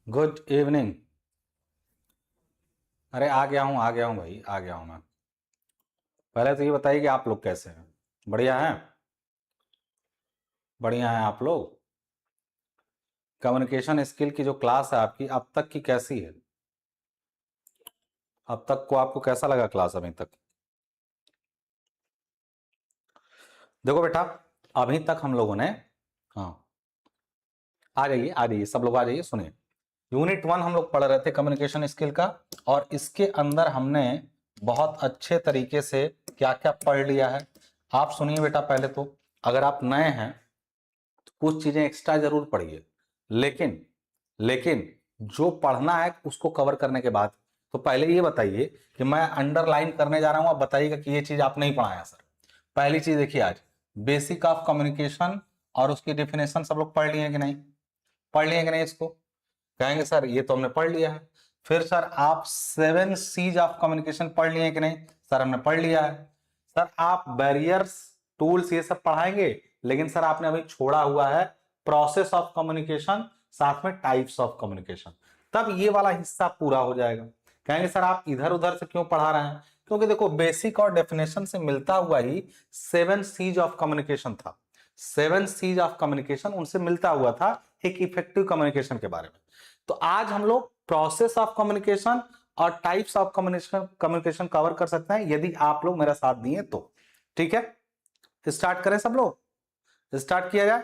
Good evening. अरे आ गया हूँ भाई, आ गया हूँ मैं। पहले तो ये बताइए कि आप लोग कैसे हैं? बढ़िया हैं? बढ़िया हैं आप लोग? कम्युनिकेशन स्किल की जो क्लास है आपकी अब तक की कैसी है? अब तक को आपको कैसा लगा क्लास अभी तक? देखो बेटा, अभी तक हम लोगों ने, हाँ, आ जाइए सब लोग आ जाइए, सुनिए। यूनिट 1 हम लोग पढ़ रहे थे कम्युनिकेशन स्किल का, और इसके अंदर हमने बहुत अच्छे तरीके से क्या क्या पढ़ लिया है। आप सुनिए बेटा, पहले तो अगर आप नए हैं तो कुछ चीजें एक्स्ट्रा जरूर पढ़िए, लेकिन लेकिन जो पढ़ना है उसको कवर करने के बाद तो पहले ये बताइए कि मैं अंडरलाइन करने जा रहा हूं, आप बताइएगा कि ये चीज आप नहीं पढ़ाया सर। पहली चीज देखिए, आज बेसिक ऑफ कम्युनिकेशन और उसकी डेफिनेशन सब लोग पढ़ लिए कि नहीं? पढ़ लिए कि नहीं? इसको कहेंगे सर ये तो हमने पढ़ लिया है। फिर सर आप 7 C's ऑफ कम्युनिकेशन पढ़ लिए कि नहीं? सर हमने पढ़ लिया है। सर आप बैरियर्स, टूल्स ये सब पढ़ाएंगे, लेकिन सर आपने अभी छोड़ा हुआ है प्रोसेस ऑफ कम्युनिकेशन, साथ में टाइप्स ऑफ कम्युनिकेशन। तब ये वाला हिस्सा पूरा हो जाएगा। कहेंगे सर आप इधर उधर से क्यों पढ़ा रहे हैं? क्योंकि देखो, बेसिक और डेफिनेशन से मिलता हुआ ही 7 C's ऑफ कम्युनिकेशन था। 7 C's ऑफ कम्युनिकेशन उनसे मिलता हुआ था एक इफेक्टिव कम्युनिकेशन के बारे में। तो आज हम लोग प्रोसेस ऑफ कम्युनिकेशन और टाइप्स ऑफ कम्युनिकेशन कवर कर सकते हैं, यदि आप लोग मेरा साथ दिए तो। ठीक है, स्टार्ट करें सब लोग? स्टार्ट किया जाए।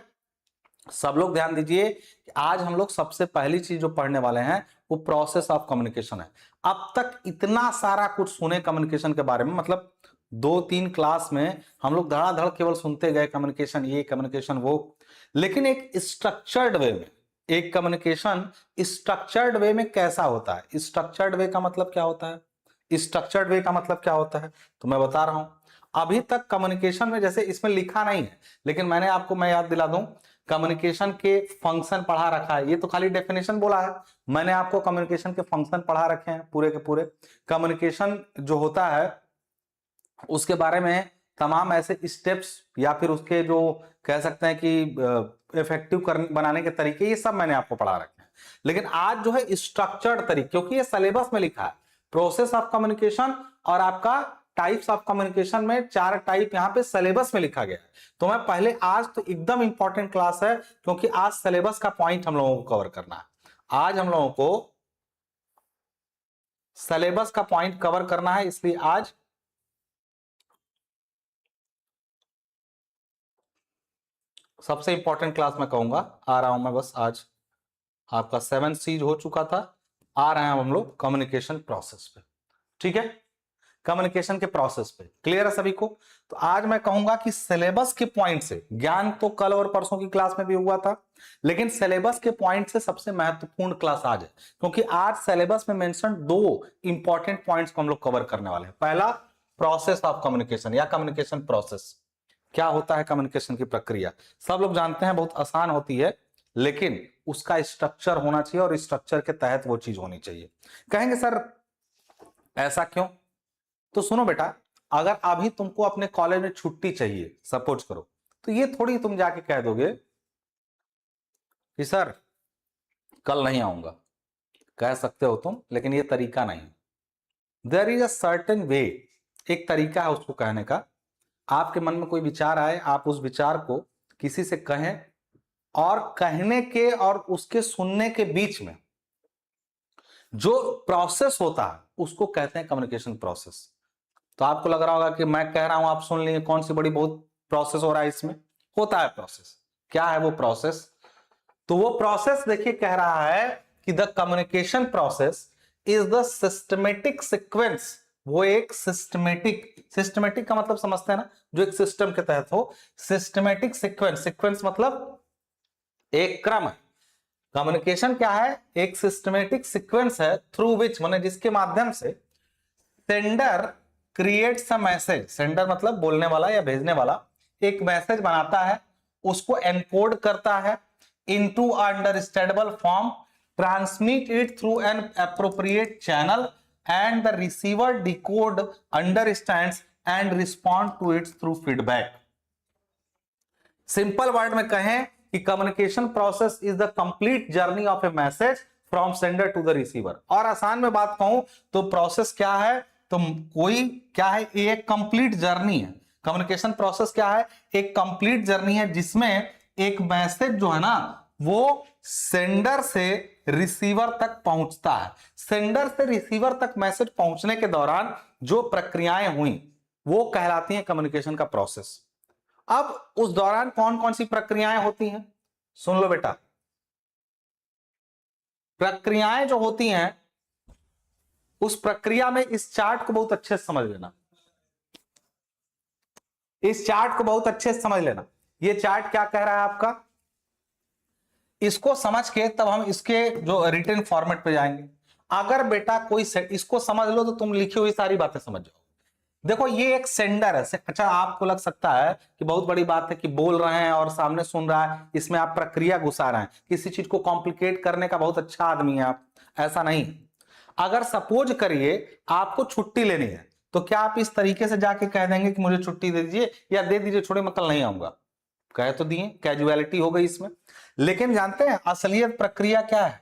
सब लोग ध्यान दीजिए कि आज हम लोग सबसे पहली चीज जो पढ़ने वाले हैं वो प्रोसेस ऑफ कम्युनिकेशन है। अब तक इतना सारा कुछ सुने कम्युनिकेशन के बारे में, मतलब 2-3 क्लास में हम लोग धड़ाधड़ केवल सुनते गए कम्युनिकेशन ये कम्युनिकेशन वो, लेकिन एक स्ट्रक्चर्ड वे में, एक कम्युनिकेशन स्ट्रक्चर्ड वे में कैसा होता है? स्ट्रक्चर्ड वे का मतलब क्या होता है? स्ट्रक्चर्ड वे का मतलब क्या होता है तो मैं बता रहा हूं। अभी तक कम्युनिकेशन में, जैसे इसमें लिखा नहीं है लेकिन मैंने आपको, मैं याद दिला दूं, कम्युनिकेशन के फंक्शन पढ़ा रखा है। ये तो खाली डेफिनेशन बोला है, मैंने आपको कम्युनिकेशन के फंक्शन पढ़ा रखे हैं पूरे के पूरे। कम्युनिकेशन जो होता है उसके बारे में तमाम ऐसे स्टेप्स, या फिर उसके जो कह सकते हैं कि इफेक्टिव बनाने के तरीके, ये सब मैंने आपको पढ़ा रखे हैं। लेकिन आज जो है स्ट्रक्चर्ड तरीके, क्योंकि ये सिलेबस में लिखा है प्रोसेस ऑफ कम्युनिकेशन और आपका टाइप्स ऑफ कम्युनिकेशन में 4 टाइप यहां पे सिलेबस में लिखा गया है। तो मैं पहले, आज तो एकदम इंपॉर्टेंट क्लास है क्योंकि आज सिलेबस का पॉइंट हम लोगों को कवर करना है। आज हम लोगों को सिलेबस का पॉइंट कवर करना है, इसलिए आज सबसे इंपॉर्टेंट क्लास मैं कहूंगा। आ रहा हूं मैं बस, आज आपका 7 C's हो चुका था, आ रहे हैं हम लोग कम्युनिकेशन प्रोसेस पे। ठीक है, कम्युनिकेशन के प्रोसेस पे क्लियर है सभी को? तो आज मैं कहूंगा कि सिलेबस के पॉइंट से, ज्ञान तो कल और परसों की क्लास में भी हुआ था, लेकिन सिलेबस के पॉइंट से सबसे महत्वपूर्ण क्लास आज है, क्योंकि आज सिलेबस में मेंशन 2 इंपॉर्टेंट पॉइंट्स को हम लोग कवर करने वाले हैं। पहला, प्रोसेस ऑफ कम्युनिकेशन या कम्युनिकेशन प्रोसेस। क्या होता है कम्युनिकेशन की प्रक्रिया? सब लोग जानते हैं, बहुत आसान होती है, लेकिन उसका स्ट्रक्चर होना चाहिए और स्ट्रक्चर के तहत वो चीज होनी चाहिए। कहेंगे सर ऐसा क्यों? तो सुनो बेटा, अगर अभी तुमको अपने कॉलेज में छुट्टी चाहिए, सपोज करो, तो ये थोड़ी तुम जाके कह दोगे कि सर कल नहीं आऊंगा। कह सकते हो तुम, लेकिन ये तरीका नहीं। There is a certain way, एक तरीका है उसको कहने का। आपके मन में कोई विचार आए, आप उस विचार को किसी से कहें, और कहने के और उसके सुनने के बीच में जो प्रोसेस होता है उसको कहते हैं कम्युनिकेशन प्रोसेस। तो आपको लग रहा होगा कि मैं कह रहा हूं आप सुन लिए, कौन सी बड़ी बहुत प्रोसेस हो रहा है इसमें? होता है प्रोसेस। क्या है वो प्रोसेस? तो वो प्रोसेस देखिए कह रहा है कि the communication process is the systematic sequence. वो एक सिस्टमेटिक, सिस्टमेटिक का मतलब समझते हैं ना, जो एक सिस्टम के तहत हो। सिस्टमेटिक सीक्वेंस, सीक्वेंस मतलब एक क्रम है। कम्युनिकेशन क्या है? एक सिस्टमेटिक सीक्वेंस है थ्रू विच, माने जिसके माध्यम से sender creates a message. Sender मतलब बोलने वाला या भेजने वाला, एक मैसेज बनाता है, उसको एनकोड करता है into understandable form, transmit it through an appropriate channel, and the receiver decode, understands and respond to it through feedback. Simple word में कहें कि communication process is the complete journey of a message from sender to the receiver. और आसान में बात कहूं तो process क्या है, तो कोई क्या है, ये एक कंप्लीट जर्नी है। कम्युनिकेशन प्रोसेस क्या है, एक कंप्लीट जर्नी है जिसमें एक मैसेज जो है ना वो सेंडर से रिसीवर तक पहुंचता है। सेंडर से रिसीवर तक मैसेज पहुंचने के दौरान जो प्रक्रियाएं हुई वो कहलाती हैं कम्युनिकेशन का प्रोसेस। अब उस दौरान कौन कौन सी प्रक्रियाएं होती हैं, सुन लो बेटा। प्रक्रियाएं जो होती हैं उस प्रक्रिया में इस चार्ट को बहुत अच्छे से समझ लेना, इस चार्ट को बहुत अच्छे से समझ लेना। ये चार्ट क्या कह रहा है आपका, इसको समझ के तब हम इसके जो रिटन फॉर्मेट पे जाएंगे। अगर बेटा कोई इसको समझ लो तो तुम लिखी हुई सारी बातें समझ जाओ। देखो ये एक सेंडर है। अच्छा आपको लग सकता है कि बहुत बड़ी बात है कि बोल रहे हैं और सामने सुन रहा है, इसमें आप प्रक्रिया घुसा रहे हैं, किसी चीज को कॉम्प्लिकेट करने का बहुत अच्छा आदमी है आप, ऐसा नहीं। अगर सपोज करिए आपको छुट्टी लेनी है तो क्या आप इस तरीके से जाके कह देंगे कि मुझे छुट्टी दे दीजिए या दे दीजिए छोड़े मैं कल नहीं आऊंगा, कह तो दिए, कैजुअलिटी हो गई इसमें। लेकिन जानते हैं असलियत प्रक्रिया क्या है।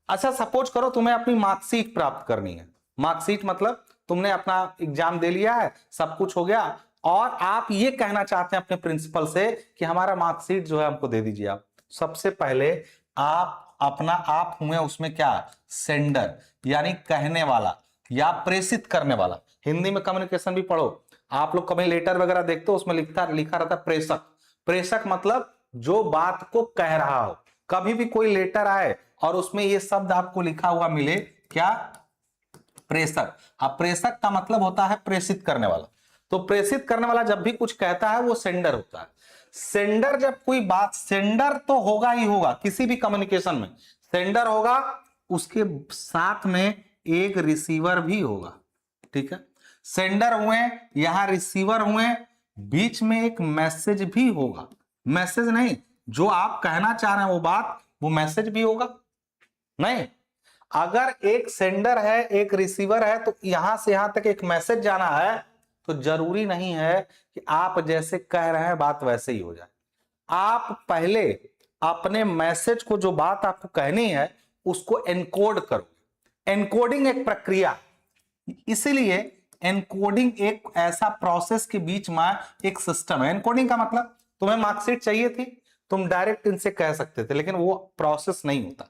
अच्छा सपोज करो तुम्हें अपनी मार्कशीट प्राप्त करनी है। मार्कशीट मतलब तुमने अपना एग्जाम दे लिया है, सब कुछ हो गया और आप ये कहना चाहते हैं अपने प्रिंसिपल से कि हमारा मार्कशीट जो है हमको दे दीजिए आप। सबसे पहले आप अपना, आप हुए उसमें क्या, सेंडर, यानी कहने वाला या प्रेषित करने वाला। हिंदी में कम्युनिकेशन भी पढ़ो आप लोग, कभी लेटर वगैरह देखते हो उसमें लिखा रहता प्रेषक। प्रेषक मतलब जो बात को कह रहा हो। कभी भी कोई लेटर आए और उसमें ये शब्द आपको लिखा हुआ मिले, क्या, प्रेषक। अब प्रेषक का मतलब होता है प्रेषित करने वाला। तो प्रेषित करने वाला जब भी कुछ कहता है वो सेंडर होता है। सेंडर जब कोई बात, सेंडर तो होगा ही होगा किसी भी कम्युनिकेशन में, सेंडर होगा, उसके साथ में एक रिसीवर भी होगा, ठीक है। सेंडर हुए, यहां रिसीवर हुए, बीच में एक मैसेज भी होगा। मैसेज नहीं, जो आप कहना चाह रहे हैं वो बात, वो मैसेज भी होगा। नहीं, अगर एक सेंडर है एक रिसीवर है तो यहां से यहां तक एक मैसेज जाना है तो जरूरी नहीं है कि आप जैसे कह रहे हैं बात वैसे ही हो जाए। आप पहले अपने मैसेज को, जो बात आपको कहनी है उसको एनकोड करो। एनकोडिंग एक प्रक्रिया, इसीलिए एनकोडिंग एक ऐसा प्रोसेस के बीच में एक सिस्टम है। एनकोडिंग का मतलब तुम्हें मार्कशीट चाहिए थी, तुम डायरेक्ट इनसे कह सकते थे, लेकिन वो प्रोसेस नहीं होता।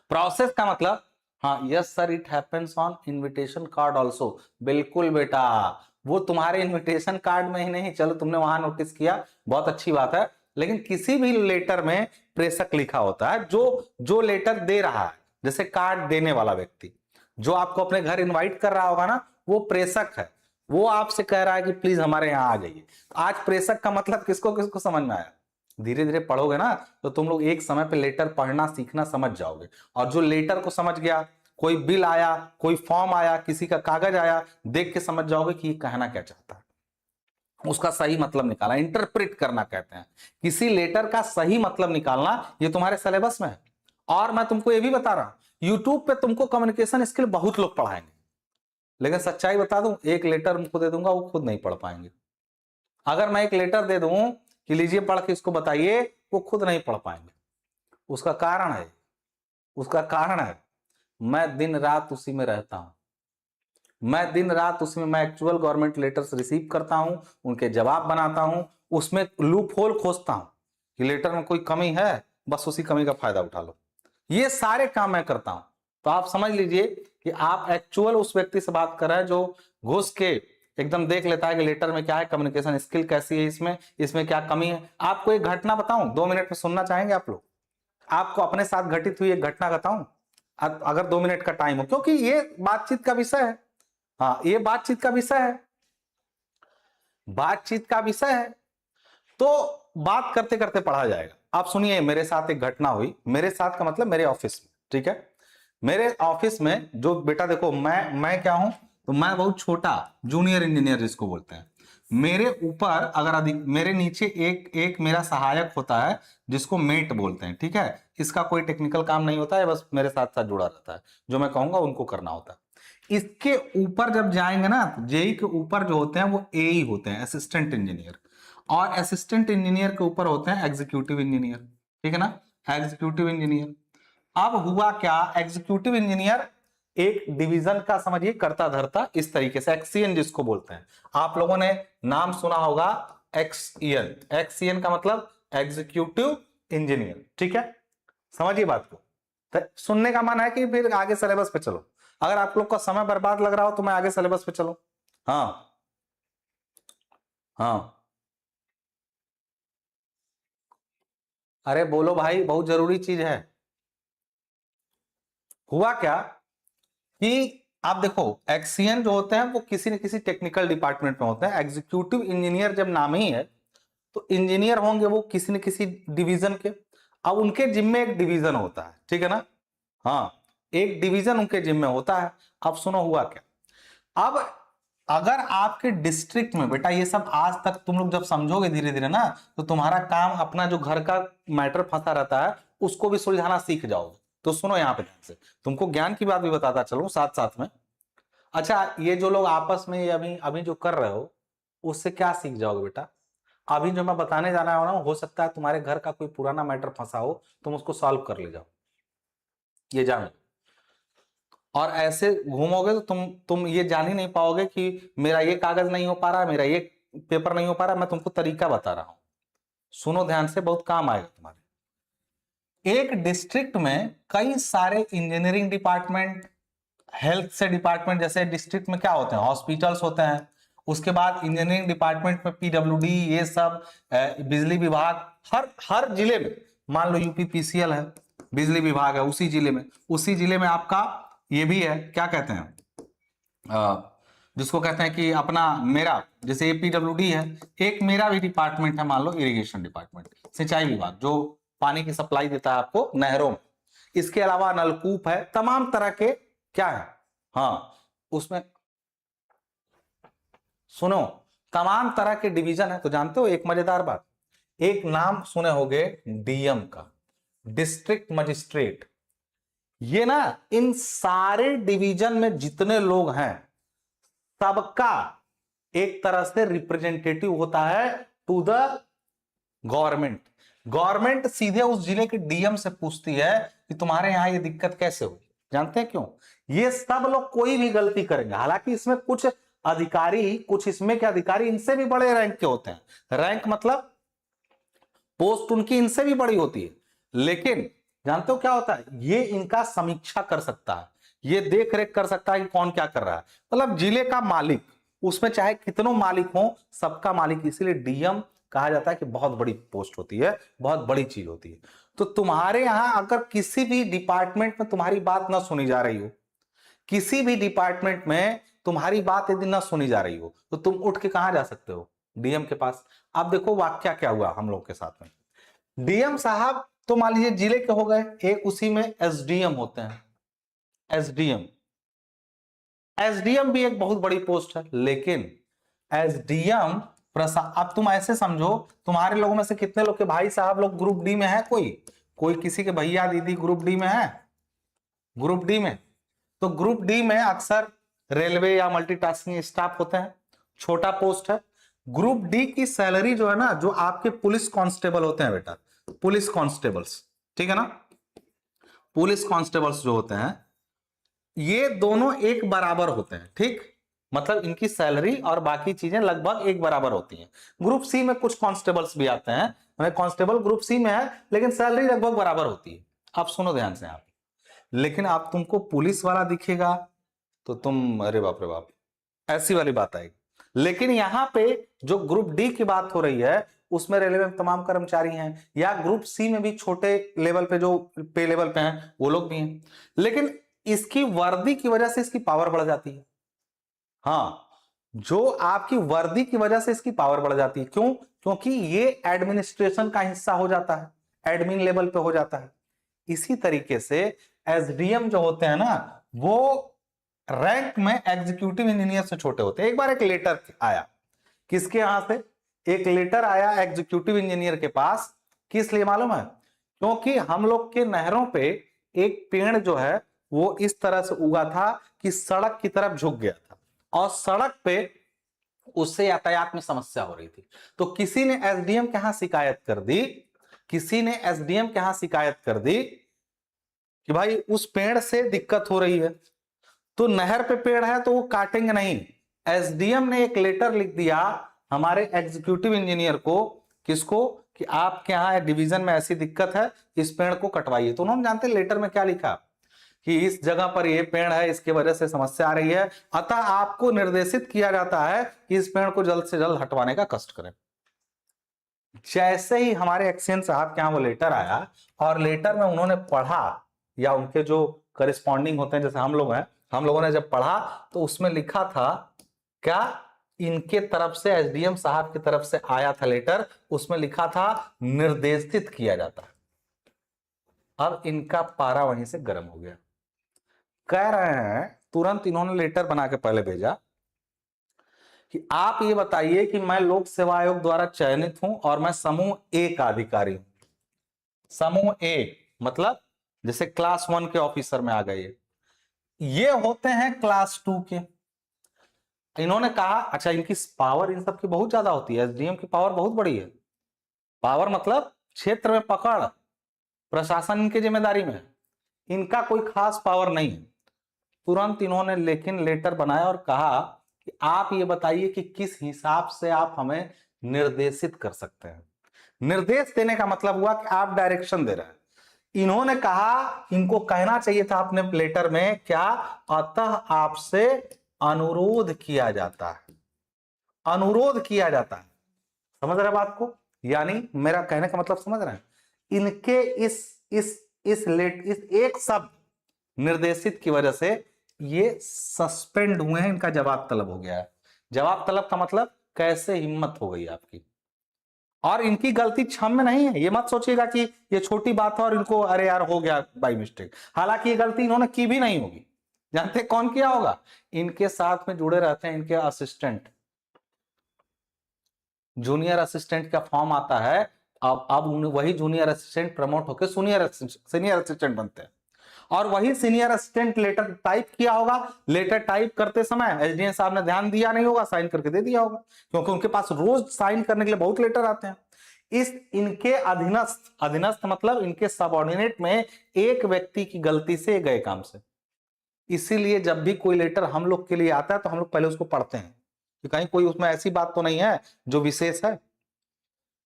प्रोसेस का मतलब, हाँ yes sir it happens on invitation card also. बिल्कुल बेटा, वो तुम्हारे इनविटेशन कार्ड में ही नहीं, चलो तुमने वहां नोटिस किया, बहुत अच्छी बात है, लेकिन किसी भी लेटर में प्रेषक लिखा होता है। जो लेटर दे रहा है, जैसे कार्ड देने वाला व्यक्ति जो आपको अपने घर इनवाइट कर रहा होगा ना, वो प्रेषक है। वो आपसे कह रहा है कि प्लीज हमारे यहाँ आ जाइए। आज प्रेषक का मतलब किसको किसको समझ में आया, धीरे धीरे पढ़ोगे ना तो तुम लोग एक समय पे लेटर पढ़ना सीखना समझ जाओगे। और जो लेटर को समझ गया, कोई बिल आया, कोई फॉर्म आया, किसी का कागज आया, देख के समझ जाओगे कि ये कहना क्या चाहता है, उसका सही मतलब निकालना, इंटरप्रेट करना कहते हैं। किसी लेटर का सही मतलब निकालना ये तुम्हारे सिलेबस में है। और मैं तुमको ये भी बता रहा हूं, यूट्यूब पे तुमको कम्युनिकेशन स्किल बहुत लोग पढ़ाएंगे, लेकिन सच्चाई बता दूं, एक लेटर उनको दे दूंगा वो खुद नहीं पढ़ पाएंगे। अगर मैं एक लेटर दे दूं कि लीजिए पढ़ के इसको बताइए, वो खुद नहीं पढ़ पाएंगे। उसका कारण है, उसका कारण है मैं दिन रात उसी में रहता हूं। मैं दिन रात उसमें, मैं एक्चुअल गवर्नमेंट लेटर्स रिसीव करता हूं, उनके जवाब बनाता हूं, उसमें लूप होल खोजता हूं कि लेटर में कोई कमी है, बस उसी कमी का फायदा उठा लो। ये सारे काम मैं करता हूं। तो आप समझ लीजिए कि आप एक्चुअल उस व्यक्ति से बात कर रहे हैं जो घुस के एकदम देख लेता है कि लेटर में क्या है, कम्युनिकेशन स्किल कैसी है, इसमें क्या कमी है। आपको एक घटना बताऊं, 2 मिनट में सुनना चाहेंगे आप लोग? आपको अपने साथ घटित हुई एक घटना बताऊं, अगर 2 मिनट का टाइम हो, क्योंकि ये बातचीत का विषय है। हाँ ये बातचीत का विषय है, बातचीत का विषय है, तो बात करते करते पढ़ा जाएगा। आप सुनिए, मेरे साथ एक घटना हुई, मेरे साथ का मतलब मेरे ऑफिस में, ठीक है। मेरे ऑफिस में जो बेटा देखो, मैं क्या हूं, तो मैं बहुत छोटा जूनियर इंजीनियर जिसको बोलते हैं। मेरे ऊपर अगर अधिक, मेरे नीचे एक मेरा सहायक होता है जिसको मेट बोलते हैं, ठीक है। इसका कोई टेक्निकल काम नहीं होता है, बस मेरे साथ साथ जुड़ा रहता है, जो मैं कहूंगा उनको करना होता है। इसके ऊपर जब जाएंगे ना, जेई के ऊपर जो होते हैं वो एई होते हैं, असिस्टेंट इंजीनियर। और असिस्टेंट इंजीनियर के ऊपर होते हैं एग्जीक्यूटिव इंजीनियर, ठीक है ना, एग्जीक्यूटिव इंजीनियर। अब हुआ क्या, एग्जीक्यूटिव इंजीनियर एक डिवीजन का समझिए करता धरता, इस तरीके से एक्सीएन जिसको बोलते हैं, आप लोगों ने नाम सुना होगा एक्सईएन। एक्सईएन का मतलब एग्जीक्यूटिव इंजीनियर, ठीक है, समझिए बात को। तो सुनने का मन है कि फिर आगे सिलेबस पे चलो, अगर आप लोग का समय बर्बाद लग रहा हो तो मैं आगे सिलेबस पे चलो। हाँ हाँ, अरे बोलो भाई, बहुत जरूरी चीज है। हुआ क्या कि आप देखो, एक्सीएन जो होते हैं वो किसी न किसी टेक्निकल डिपार्टमेंट में होते हैं। एग्जीक्यूटिव इंजीनियर जब नाम ही है तो इंजीनियर होंगे वो किसी न किसी डिवीजन के। अब उनके जिम्मे एक डिवीजन होता है, ठीक है ना, हाँ, एक डिवीजन उनके जिम्मे होता है। अब सुनो हुआ क्या, अब अगर आपके डिस्ट्रिक्ट में बेटा ये सब आज तक तुम लोग जब समझोगे धीरे धीरे ना, तो तुम्हारा काम अपना जो घर का मैटर फंसा रहता है उसको भी सुलझाना सीख जाओगे। तो सुनो यहाँ पे ध्यान से, तुमको ज्ञान की बात भी बताता चलूं साथ साथ में। अच्छा, ये जो लोग आपस में ये अभी अभी जो कर रहे हो उससे क्या सीख जाओगे बेटा, अभी जो मैं बताने जा रहा हूं ना, हो सकता है तुम्हारे घर का कोई पुराना मैटर फंसा हो, तुम उसको सॉल्व कर ले जाओ, ये जानो। और ऐसे घूमोगे तो तुम ये जान ही नहीं पाओगे कि मेरा ये कागज नहीं हो पा रहा, मेरा ये पेपर नहीं हो पा रहा, मैं तुमको तरीका बता रहा हूं, सुनो ध्यान से, बहुत काम आएगा तुम्हारे। एक डिस्ट्रिक्ट में कई सारे इंजीनियरिंग डिपार्टमेंट, हेल्थ से डिपार्टमेंट, जैसे डिस्ट्रिक्ट में क्या होते हैं, हॉस्पिटल्स होते हैं, उसके बाद इंजीनियरिंग डिपार्टमेंट में पीडब्ल्यूडी, ये सब बिजली विभाग, हर हर जिले में, मान लो यूपी पीसीएल है, बिजली विभाग है उसी जिले में आपका ये भी है, क्या कहते हैं, जिसको कहते हैं कि अपना मेरा, जैसे ये पीडब्ल्यूडी है, एक मेरा भी डिपार्टमेंट है, मान लो इरिगेशन डिपार्टमेंट, सिंचाई विभाग जो पानी की सप्लाई देता है आपको नहरों में। इसके अलावा नलकूप है, तमाम तरह के क्या है, हाँ उसमें सुनो, तमाम तरह के डिवीजन है। तो जानते हो एक मजेदार बात, एक नाम सुने होंगे डीएम का, डिस्ट्रिक्ट मजिस्ट्रेट। ये ना इन सारे डिवीजन में जितने लोग हैं सबका एक तरह से रिप्रेजेंटेटिव होता है टू द गवर्नमेंट। गवर्नमेंट सीधे उस जिले के डीएम से पूछती है कि तुम्हारे यहां ये दिक्कत कैसे हुई। जानते हैं क्यों? ये सब लोग कोई भी गलती करेंगे, हालांकि इसमें कुछ अधिकारी, कुछ इसमें के अधिकारी इनसे भी बड़े रैंक के होते हैं, रैंक मतलब पोस्ट उनकी इनसे भी बड़ी होती है, लेकिन जानते हो क्या होता है, ये इनका समीक्षा कर सकता है, ये देख रेख कर सकता है कि कौन क्या कर रहा है, मतलब जिले का मालिक, उसमें चाहे कितनों मालिक हो, सबका मालिक, इसीलिए डीएम कहा जाता है कि बहुत बड़ी पोस्ट होती है, बहुत बड़ी चीज होती है। तो तुम्हारे यहां अगर किसी भी डिपार्टमेंट में तुम्हारी बात ना सुनी जा रही हो, किसी भी डिपार्टमेंट में तुम्हारी बात यदि ना सुनी जा रही हो, तो तुम उठ के कहां जा सकते हो, डीएम के पास। अब देखो वाक्या क्या हुआ हम लोग के साथ में, डीएम साहब तो मान लीजिए जिले के हो गए, एक उसी में एसडीएम होते हैं, एसडीएम, एसडीएम भी एक बहुत बड़ी पोस्ट है, लेकिन एसडीएम प्रसाद, अब तुम ऐसे समझो, तुम्हारे लोगों में से कितने लोग के भाई साहब लोग ग्रुप डी में है, कोई कोई किसी के भैया दीदी ग्रुप डी में है, ग्रुप डी में, तो ग्रुप डी में अक्सर रेलवे या मल्टीटास्किंग स्टाफ होते हैं, छोटा पोस्ट है। ग्रुप डी की सैलरी जो है ना, जो आपके पुलिस कांस्टेबल होते हैं बेटा, पुलिस कांस्टेबल्स, ठीक है ना, पुलिस कांस्टेबल्स जो होते हैं, ये दोनों एक बराबर होते हैं, ठीक, मतलब इनकी सैलरी और बाकी चीजें लगभग एक बराबर होती हैं। ग्रुप सी में कुछ कांस्टेबल्स भी आते हैं, कांस्टेबल ग्रुप सी में है, लेकिन सैलरी लगभग बराबर होती है। आप सुनो ध्यान से आप, लेकिन आप तुमको पुलिस वाला दिखेगा तो तुम अरे बाप रे बाप, ऐसी वाली बात आएगी। लेकिन यहां पे जो ग्रुप डी की बात हो रही है, उसमें रेलवे में तमाम कर्मचारी हैं, या ग्रुप सी में भी छोटे लेवल पे जो पे लेवल पे हैं वो लोग भी हैं, लेकिन इसकी वर्दी की वजह से इसकी पावर बढ़ जाती है। हाँ, जो आपकी वर्दी की वजह से इसकी पावर बढ़ जाती है, क्यों? क्योंकि ये एडमिनिस्ट्रेशन का हिस्सा हो जाता है, एडमिन लेवल पे हो जाता है। इसी तरीके से एसडीएम जो होते हैं ना, वो रैंक में एग्जीक्यूटिव इंजीनियर से छोटे होते हैं। एक बार एक लेटर आया, किसके यहां से? एक लेटर आया एग्जीक्यूटिव इंजीनियर के पास, किस लिए मालूम है? क्योंकि हम लोग के नहरों पे एक पेड़ जो है वो इस तरह से उगा था कि सड़क की तरफ झुक गया था, और सड़क पे उससे यातायात में समस्या हो रही थी। तो किसी ने एसडीएम के यहां शिकायत कर दी, किसी ने एसडीएम के यहां शिकायत कर दी कि भाई उस पेड़ से दिक्कत हो रही है, तो नहर पे पेड़ है तो वो काटेंगे नहीं। एसडीएम ने एक लेटर लिख दिया हमारे एग्जीक्यूटिव इंजीनियर को, किसको, कि आपके यहाँ डिवीजन में ऐसी दिक्कत है, इस पेड़ को कटवाइए। तो उन्होंने जानते लेटर में क्या लिखा कि इस जगह पर ये पेड़ है, इसके वजह से समस्या आ रही है, अतः आपको निर्देशित किया जाता है कि इस पेड़ को जल्द से जल्द हटवाने का कष्ट करें। जैसे ही हमारे एक्सचेंज साहब के यहाँ वो लेटर आया और लेटर में उन्होंने पढ़ा, या उनके जो करिस्पॉन्डिंग होते हैं जैसे हम लोग हैं, हम लोगों ने जब पढ़ा तो उसमें लिखा था क्या, इनके तरफ से एसडीएम साहब की तरफ से आया था लेटर, उसमें लिखा था निर्देशित किया जाता है। अब इनका पारा वहीं से गर्म हो गया। कह रहे हैं, तुरंत इन्होंने लेटर बना के पहले भेजा कि आप ये बताइए कि मैं लोक सेवा आयोग द्वारा चयनित हूं और मैं समूह ए का अधिकारी हूं। समूह ए मतलब जैसे क्लास 1 के ऑफिसर में आ गए, ये होते हैं क्लास 2 के। इन्होंने कहा अच्छा, इनकी पावर इन सब की बहुत ज्यादा होती है, एसडीएम की पावर बहुत बड़ी है। पावर मतलब क्षेत्र में पकड़, प्रशासन इनकी जिम्मेदारी में, इनका कोई खास पावर नहीं है। तुरंत इन्होंने लेकिन लेटर बनाया और कहा कि आप ये बताइए कि किस हिसाब से आप हमें निर्देशित कर सकते हैं। निर्देश देने का मतलब हुआ कि आप डायरेक्शन दे रहे हैं। इन्होंने कहा, इनको कहना चाहिए था अपने लेटर में क्या, अतः आपसे अनुरोध किया जाता है, अनुरोध किया जाता है। समझ रहे बात को? यानी मेरा कहने का मतलब समझ रहे हैं, इनके इस एक शब्द निर्देशित की वजह से ये सस्पेंड हुए हैं, इनका जवाब तलब हो गया है। जवाब तलब का मतलब कैसे हिम्मत हो गई आपकी। और इनकी गलती क्षम्य नहीं है, ये मत सोचिएगा कि ये छोटी बात है और इनको अरे यार हो गया बाय मिस्टेक। हालांकि ये गलती इन्होंने की भी नहीं होगी। जानते कौन किया होगा? इनके साथ में जुड़े रहते हैं इनके असिस्टेंट, जूनियर असिस्टेंट का फॉर्म आता है, अब वही जूनियर असिस्टेंट प्रमोट होकर सीनियर असिस्टेंट बनते हैं, और वही सीनियर असिस्टेंट लेटर टाइप किया होगा। लेटर टाइप करते समय एसडीएम साहब ने ध्यान दिया नहीं होगा, साइन करके दे दिया होगा, क्योंकि उनके पास रोज साइन करने के लिए बहुत लेटर आते हैं। इस इनके अधीनस्थ मतलब इनके सबऑर्डिनेट में एक व्यक्ति की गलती से गए काम से। इसीलिए जब भी कोई लेटर हम लोग के लिए आता है तो हम लोग पहले उसको पढ़ते हैं कि कहीं कोई उसमें ऐसी बात तो नहीं है जो विशेष है।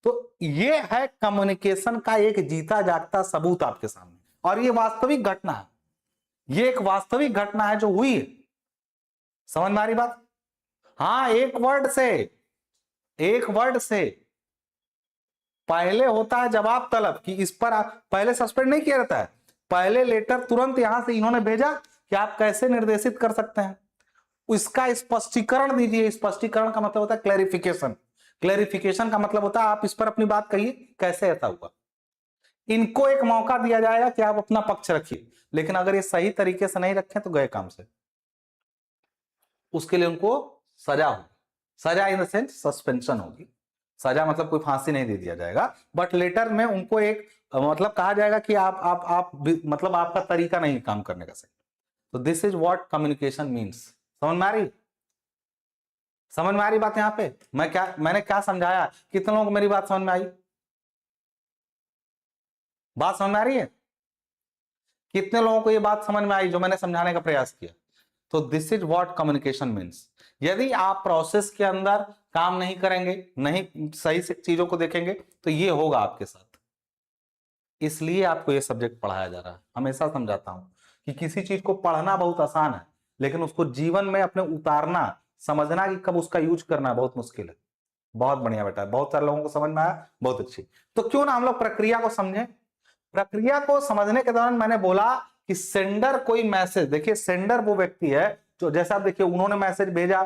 तो ये है कम्युनिकेशन का एक जीता जागता सबूत आपके सामने, और ये वास्तविक घटना है, ये एक वास्तविक घटना है जो हुई है। समझ में आ रही बात? हाँ, एक वर्ड से पहले होता है जवाब तलब कि इस पर पहले सस्पेंड नहीं किया जाता है, पहले लेटर तुरंत यहां से इन्होंने भेजा कि आप कैसे निर्देशित कर सकते हैं, इसका स्पष्टीकरण दीजिए। स्पष्टीकरण का मतलब होता है क्लैरिफिकेशन, क्लैरिफिकेशन का मतलब होता है आप इस पर अपनी बात कहिए कैसे ऐसा हुआ। इनको एक मौका दिया जाएगा कि आप अपना पक्ष रखिए, लेकिन अगर ये सही तरीके से नहीं रखें तो गए काम से। उसके लिए उनको सजा होगी, सजा इन द सेंस सस्पेंशन होगी। सजा मतलब कोई फांसी नहीं दे दिया जाएगा, बट लेटर में उनको एक मतलब कहा जाएगा कि आप मतलब आपका तरीका नहीं काम करने का सही। तो this is what communication means. समझ में आ रही? समझ में आ रही बात? यहां पे मैंने क्या समझाया, कितने लोगों को मेरी बात समझ में आई? बात समझ में आ रही है? कितने लोगों को ये बात समझ में आई जो मैंने समझाने का प्रयास किया? तो this is what communication means. यदि आप प्रोसेस के अंदर काम नहीं करेंगे, नहीं सही से चीजों को देखेंगे, तो ये होगा आपके साथ। इसलिए आपको ये सब्जेक्ट पढ़ाया जा रहा है। हमेशा समझाता हूं कि किसी चीज को पढ़ना बहुत आसान है, लेकिन उसको जीवन में अपने उतारना, समझना कि कब उसका यूज करना बहुत मुश्किल है। बहुत बढ़िया बेटा, बहुत सारे लोगों को समझ में आया, बहुत अच्छी। तो क्यों ना हम लोग प्रक्रिया को समझें। प्रक्रिया को समझने के दौरान मैंने बोला कि सेंडर कोई मैसेज, देखिए सेंडर वो व्यक्ति है जो, जैसा आप देखिए उन्होंने मैसेज भेजा,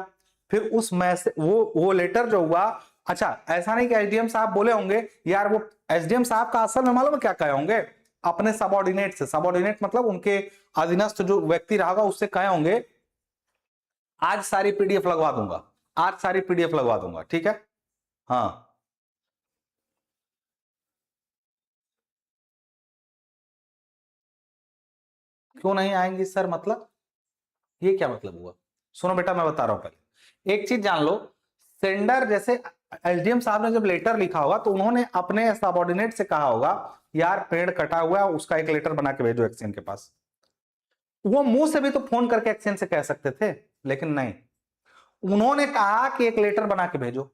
फिर उस मैसेज वो लेटर जो हुआ, अच्छा ऐसा नहीं कि एसडीएम साहब बोले होंगे यार, वो एसडीएम साहब का असल में मालूम है क्या कहे होंगे, अपने सबऑर्डिनेट से, सबऑर्डिनेट मतलब उनके अधीनस्थ जो व्यक्ति रहा उससे कहे होंगे आज सारी पीडीएफ लगवा दूंगा, आज सारी पीडीएफ लगवा दूंगा, ठीक है। हाँ, क्यों नहीं आएंगी सर? मतलब ये क्या मतलब हुआ? सुनो बेटा, मैं बता रहा हूं। पहले एक चीज जान लो, सेंडर जैसे एसडीएम साहब ने जब लेटर लिखा होगा तो उन्होंने अपने सबऑर्डिनेट से कहा होगा यार पेड़ कटा हुआ है, उसका एक लेटर बना के भेजो एक्सचेंज के पास। वो मुंह से भी तो फोन करके एक्सचेंज से कह सकते थे, लेकिन नहीं, उन्होंने कहा कि एक लेटर बना के भेजो।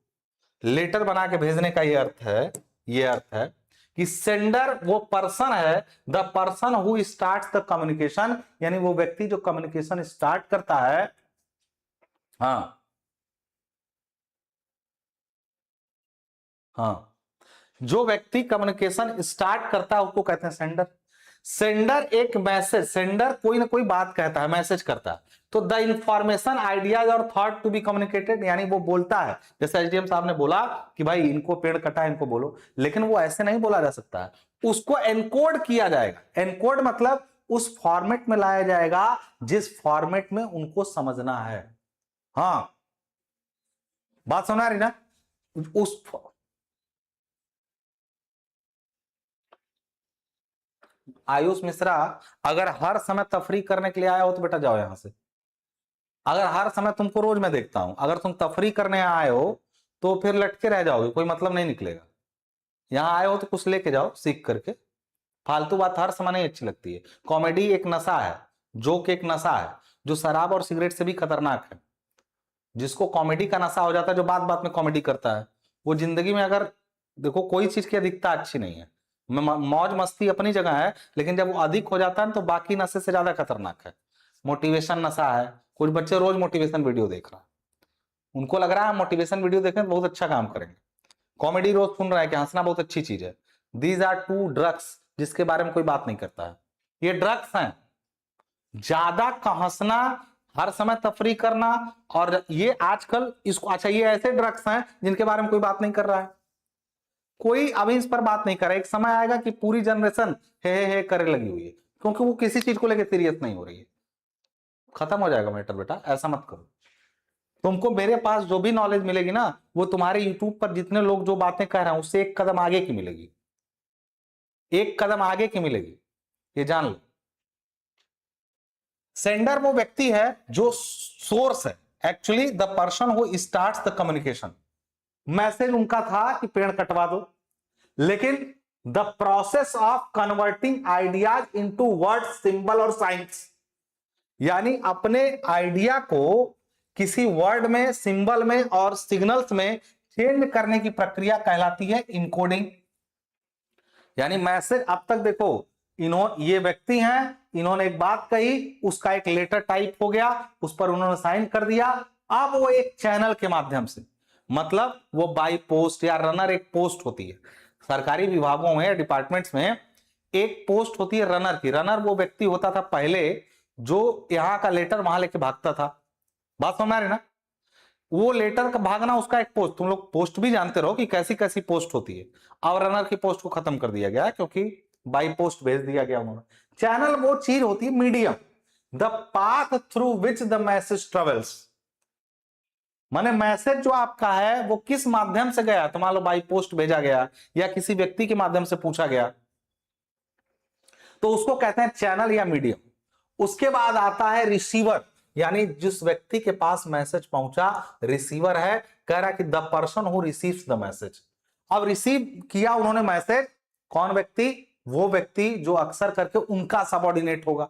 लेटर बना के भेजने का ये अर्थ है, ये अर्थ है कि सेंडर वो पर्सन है, the person who starts the communication, यानी वो व्यक्ति जो कम्युनिकेशन स्टार्ट करता है। हाँ हाँ, जो व्यक्ति कम्युनिकेशन स्टार्ट करता है उसको कहते हैं सेंडर। सेंडर एक मैसेज, सेंडर कोई ना कोई बात कहता है, मैसेज करता है, तो द इंफॉर्मेशन आइडियाज और थॉट टू बी कम्युनिकेटेड, यानी वो बोलता है, जैसे एसडीएम साहब ने बोला कि भाई इनको पेड़ कटा है, इनको बोलो, लेकिन वो ऐसे नहीं बोला जा सकता है, उसको एनकोड किया जाएगा। एनकोड मतलब उस फॉर्मेट में लाया जाएगा जिस फॉर्मेट में उनको समझना है। हाँ, बात समझ आ रही ना? उस आयुष मिश्रा, अगर हर समय तफरी करने के लिए आए हो तो बेटा जाओ यहां से। अगर हर समय तुमको रोज मैं देखता हूं, अगर तुम तफरी करने आए हो तो फिर लटके रह जाओगे, कोई मतलब नहीं निकलेगा। यहां आए हो तो कुछ लेके जाओ सीख करके। फालतू बात हर समय नहीं अच्छी लगती है। कॉमेडी एक नशा है, जोक एक नशा है, जो शराब और सिगरेट से भी खतरनाक है। जिसको कॉमेडी का नशा हो जाता है, जो बात बात में कॉमेडी करता है, वो जिंदगी में अगर देखो कोई चीज की अधिकता अच्छी नहीं है। मौज मस्ती अपनी जगह है, लेकिन जब वो अधिक हो जाता है तो बाकी नशे से ज्यादा खतरनाक है। मोटिवेशन नशा है, कुछ बच्चे रोज मोटिवेशन वीडियो देख रहा है, उनको लग रहा है मोटिवेशन वीडियो देखें बहुत अच्छा काम करेंगे। कॉमेडी रोज सुन रहा है कि हंसना बहुत अच्छी चीज है। दीज आर टू ड्रग्स जिसके बारे में कोई बात नहीं करता है। ये ड्रग्स हैं, ज्यादा हंसना, हर समय तफरी करना, और ये आजकल इसको, अच्छा ये ऐसे ड्रग्स हैं जिनके बारे में कोई बात नहीं कर रहा है, कोई अभी इस पर बात नहीं कर रहा है। एक समय आएगा कि पूरी जनरेशन हे करे लगी हुई है, क्योंकि वो किसी चीज को लेकर सीरियस नहीं हो रही है। खत्म हो जाएगा मैटर बेटा, ऐसा मत करो। तुमको मेरे पास जो भी नॉलेज मिलेगी ना, वो तुम्हारे यूट्यूब पर जितने लोग जो बातें कह रहे हैं उससे एक कदम आगे की मिलेगी, एक कदम आगे की मिलेगी, ये जान लो। सेंडर वो व्यक्ति है जो सोर्स है, actually the person who starts the communication. Message उनका था कि पेड़ कटवा दो, लेकिन the process of converting ideas into word, symbol और साइंस, यानी अपने आइडिया को किसी वर्ड में, सिंबल में और सिग्नल्स में चेंज करने की प्रक्रिया कहलाती है इनकोडिंग। यानी मैसेज, अब तक देखो इन्होंने, ये व्यक्ति हैं, इन्होंने एक बात कही, उसका एक लेटर टाइप हो गया, उस पर उन्होंने साइन कर दिया। अब वो एक चैनल के माध्यम से, मतलब वो बाई पोस्ट या रनर, एक पोस्ट होती है सरकारी विभागों में, डिपार्टमेंट्स में एक पोस्ट होती है रनर की। रनर वो व्यक्ति होता था पहले जो यहां का लेटर वहां लेके भागता था। बात समझ रहे ना? वो लेटर का भागना, उसका एक पोस्ट, तुम लोग पोस्ट भी जानते रहो कि कैसी कैसी पोस्ट होती है। अब रनर की पोस्ट को खत्म कर दिया गया क्योंकि बाई पोस्ट भेज दिया गया उन्होंने। चैनल वो चीज होती है, medium, the path through which the message travels, माने मैसेज जो आपका है वो किस माध्यम से गया, तो मान लो बाई पोस्ट भेजा गया या किसी व्यक्ति के माध्यम से पूछा गया, तो उसको कहते हैं चैनल या मीडियम। उसके बाद आता है रिसीवर, यानी जिस व्यक्ति के पास मैसेज पहुंचा, रिसीवर है, कह रहा कि the person who receives the message. अब रिसीव किया उन्होंने मैसेज, कौन व्यक्ति? वो व्यक्ति जो अक्सर करके उनका सबऑर्डिनेट होगा।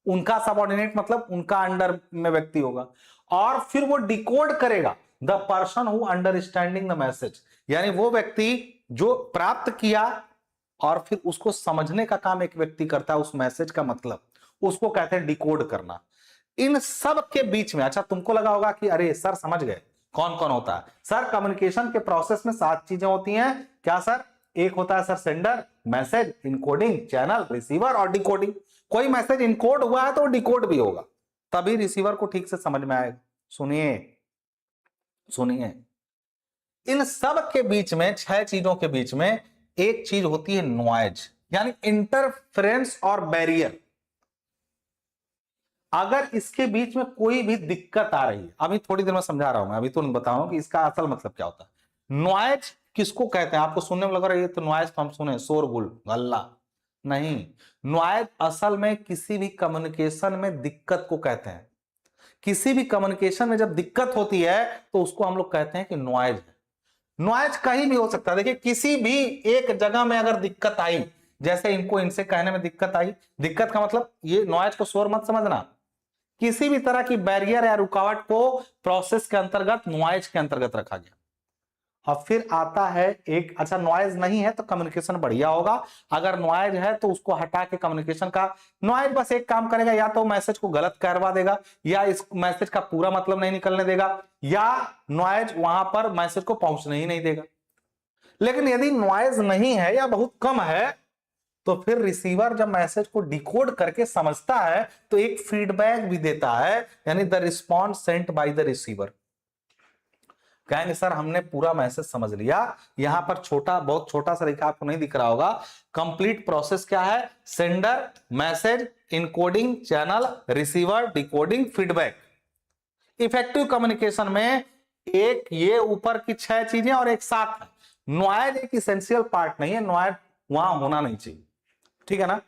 उनका सबऑर्डिनेट मतलब उनका अंडर में व्यक्ति होगा, और फिर वो डिकोड करेगा, the person who understanding the message, यानी वो व्यक्ति जो प्राप्त किया और फिर उसको समझने का काम एक व्यक्ति करता है, उस मैसेज का मतलब, उसको कहते हैं डिकोड करना। इन सब के बीच में, अच्छा तुमको लगा होगा कि अरे सर समझ गए कौन कौन होता है। सर कम्युनिकेशन के प्रोसेस में 7 चीजें होती हैं। क्या सर? एक होता है sir sender, message, encoding, channel, receiver और डिकोडिंग। कोई मैसेज इनकोड हुआ है तो डिकोड भी होगा, तभी रिसीवर को ठीक से समझ में आएगा। सुनिए सुनिए, इन सब के बीच में, 6 चीजों के बीच में एक चीज होती है नॉइज, यानी इंटरफेरेंस और बैरियर। अगर इसके बीच में कोई भी दिक्कत आ रही है, अभी थोड़ी देर में समझा रहा हूं मैं, अभी तुरंत बताऊं कि इसका असल मतलब क्या होता है। नॉइज किसको कहते हैं? आपको सुनने में लग रहा है ये तो नॉइज तो हम सुने, शोरगुल, हल्ला, नहीं। नॉइज असल में किसी भी कम्युनिकेशन में दिक्कत को कहते हैं। किसी भी कम्युनिकेशन में जब दिक्कत होती है तो उसको हम लोग कहते हैं कि नॉइज है। नॉइज कहीं भी हो सकता है। देखिए किसी भी एक जगह में अगर दिक्कत आई, जैसे इनको इनसे कहने में दिक्कत आई, दिक्कत का मतलब ये नॉइज को शोर मत समझना, किसी भी तरह की बैरियर या रुकावट को प्रोसेस के अंतर्गत, नॉइज के अंतर्गत रखा गया। अब फिर आता है एक, अच्छा नॉइज नहीं है तो कम्युनिकेशन बढ़िया होगा, अगर नॉइज है तो उसको हटा के कम्युनिकेशन का, नॉइज बस एक काम करेगा, या तो मैसेज को गलत करवा देगा, या इस मैसेज का पूरा मतलब नहीं निकलने देगा, या नॉइज वहां पर मैसेज को पहुंचने ही नहीं देगा। लेकिन यदि नॉइज नहीं है या बहुत कम है, तो फिर रिसीवर जब मैसेज को डिकोड करके समझता है तो एक फीडबैक भी देता है, यानी the response sent by the receiver. कहेंगे सर हमने पूरा मैसेज समझ लिया, यहां पर छोटा, बहुत छोटा सा लिखा आपको नहीं दिख रहा होगा, कंप्लीट प्रोसेस क्या है, sender, message, encoding, channel, receiver, decoding, feedback. Effective communication में एक ये ऊपर की 6 चीजें और एक साथ है। नॉइज एक इसेंशियल पार्ट नहीं है, नॉइज वहां होना नहीं चाहिए, ठीक है ना,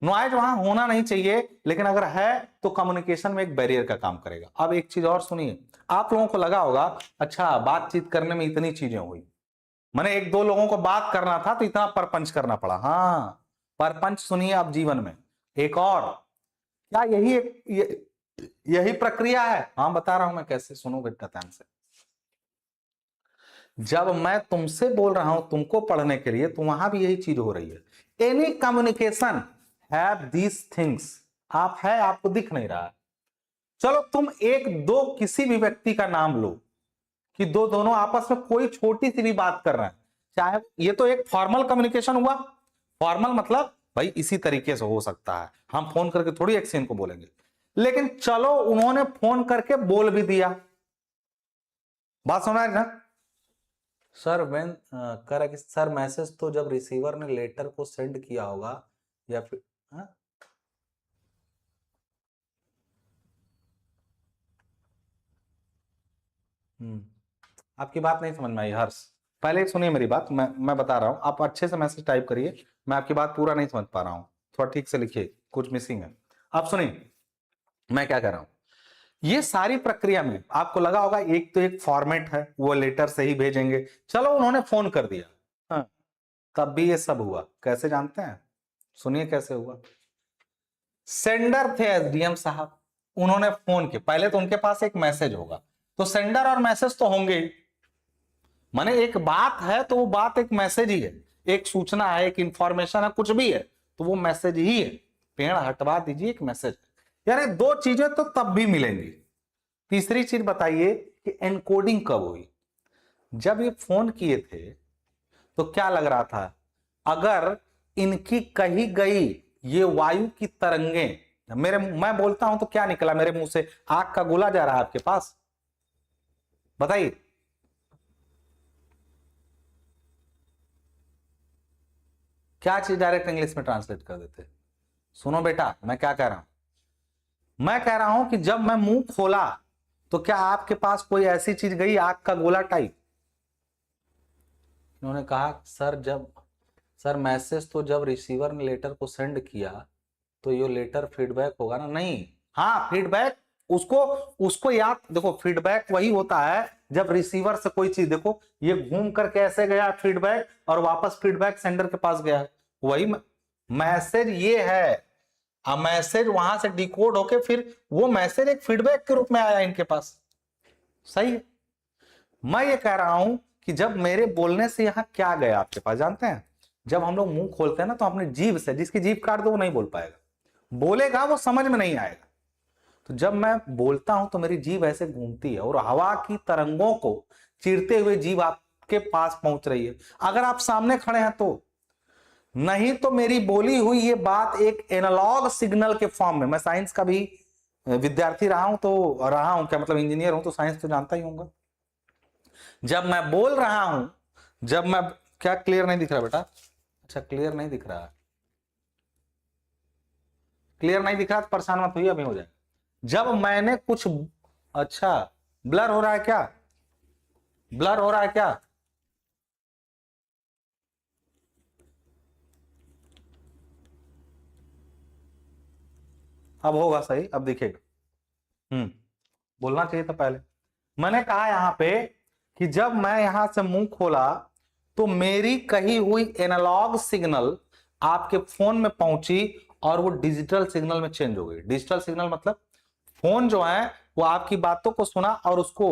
नॉइज वहां होना नहीं चाहिए, लेकिन अगर है तो कम्युनिकेशन में एक बैरियर का काम करेगा। अब एक चीज और सुनिए, आप लोगों को लगा होगा अच्छा बातचीत करने में इतनी चीजें हुई, मैंने एक दो लोगों को बात करना था तो इतना परपंच करना पड़ा। हाँ, परपंच सुनिए अब जीवन में एक और, क्या यही यही प्रक्रिया है? हाँ बता रहा हूं मैं कैसे, सुनो बेटा ध्यान से। जब मैं तुमसे बोल रहा हूं तुमको पढ़ने के लिए, तो वहां भी यही चीज हो रही है। Any communication have these things, आप है, आपको दिख नहीं रहा है। चलो तुम एक दो किसी भी व्यक्ति का नाम लो कि दोनों आपस में कोई छोटी सी भी बात कर रहे हैं, चाहे ये तो एक फॉर्मल कम्युनिकेशन हुआ, फॉर्मल मतलब भाई इसी तरीके से हो सकता है, हम फोन करके थोड़ी एक सीन को बोलेंगे, लेकिन चलो उन्होंने फोन करके बोल भी दिया, बात सुना है ना सर, वेन कह रहा कि सर मैसेज तो जब रिसीवर ने लेटर को सेंड किया होगा या फिर आपकी बात नहीं समझ में आई हर्ष, पहले सुनिए मेरी बात, मैं बता रहा हूं, आप अच्छे से मैसेज टाइप करिए, मैं आपकी बात पूरा नहीं समझ पा रहा हूं, थोड़ा ठीक से लिखिए, कुछ मिसिंग है। आप सुनिए मैं क्या कह रहा हूं, ये सारी प्रक्रिया में आपको लगा होगा एक तो एक फॉर्मेट है, वो लेटर से ही भेजेंगे, चलो उन्होंने फोन कर दिया, हाँ, तब भी ये सब हुआ, कैसे जानते हैं, सुनिए कैसे हुआ। सेंडर थे एसडीएम साहब, उन्होंने फोन किया, पहले तो उनके पास एक मैसेज होगा, तो सेंडर और मैसेज तो होंगे ही, माने एक बात है तो वो बात एक मैसेज ही है, एक सूचना है, एक इंफॉर्मेशन है, कुछ भी है तो वो मैसेज ही है, पेड़ हटवा दीजिए एक मैसेज, यानी दो चीजें तो तब भी मिलेंगी। तीसरी चीज बताइए कि एनकोडिंग कब हुई, जब ये फोन किए थे तो क्या लग रहा था, अगर इनकी कही गई ये वायु की तरंगें, मेरे मैं बोलता हूं तो क्या निकला मेरे मुंह से, आग का गोला जा रहा है आपके पास, बताइए, क्या चीज डायरेक्ट इंग्लिश में ट्रांसलेट कर देते। सुनो बेटा मैं क्या कह रहा हूं, मैं कह रहा हूं कि जब मैं मुंह खोला तो क्या आपके पास कोई ऐसी चीज गई आग का गोला टाइप। उन्होंने कहा सर मैसेज तो जब रिसीवर ने लेटर को सेंड किया तो ये लेटर फीडबैक होगा ना, नहीं, हाँ फीडबैक, उसको उसको याद, देखो फीडबैक वही होता है जब रिसीवर से कोई चीज, देखो ये घूम कर कैसे गया फीडबैक और वापस फीडबैक सेंडर के पास गया, वही मैसेज ये है, अब मैसेज वहां से डिकोड होके फिर वो मैसेज एक फीडबैक के रूप में आया इनके पास, सही है। मैं ये कह रहा हूं कि जब मेरे बोलने से यहां क्या गया आपके पास, जानते हैं, जब हम लोग मुंह खोलते हैं ना तो अपनी जीभ से, जिसकी जीभ काट दो वो नहीं बोल पाएगा, बोलेगा वो समझ में नहीं आएगा, तो जब मैं बोलता हूं तो मेरी जीभ ऐसे घूमती है और हवा की तरंगों को चीरते हुए जीभ आपके पास पहुंच रही है, अगर आप सामने खड़े हैं तो, नहीं तो मेरी बोली हुई ये बात एक एनालॉग सिग्नल के फॉर्म में, मैं साइंस का भी विद्यार्थी रहा हूं, तो रहा हूं क्या मतलब इंजीनियर हूं तो साइंस तो जानता ही होगा, जब मैं बोल रहा हूं, जब मैं, क्या क्लियर नहीं दिख रहा बेटा, अच्छा क्लियर नहीं दिख रहा, क्लियर नहीं दिख रहा तो परेशान मत होइए, अभी हो जाएगा, जब मैंने कुछ, अच्छा ब्लर हो रहा है क्या, ब्लर हो रहा है क्या, अब होगा सही, अब दिखेगा, बोलना चाहिए था पहले। मैंने कहा यहां पे कि जब मैं यहां से मुंह खोला तो मेरी कही हुई एनालॉग सिग्नल आपके फोन में पहुंची और वो डिजिटल सिग्नल में चेंज हो गई। डिजिटल सिग्नल मतलब फोन जो है वो आपकी बातों को सुना और उसको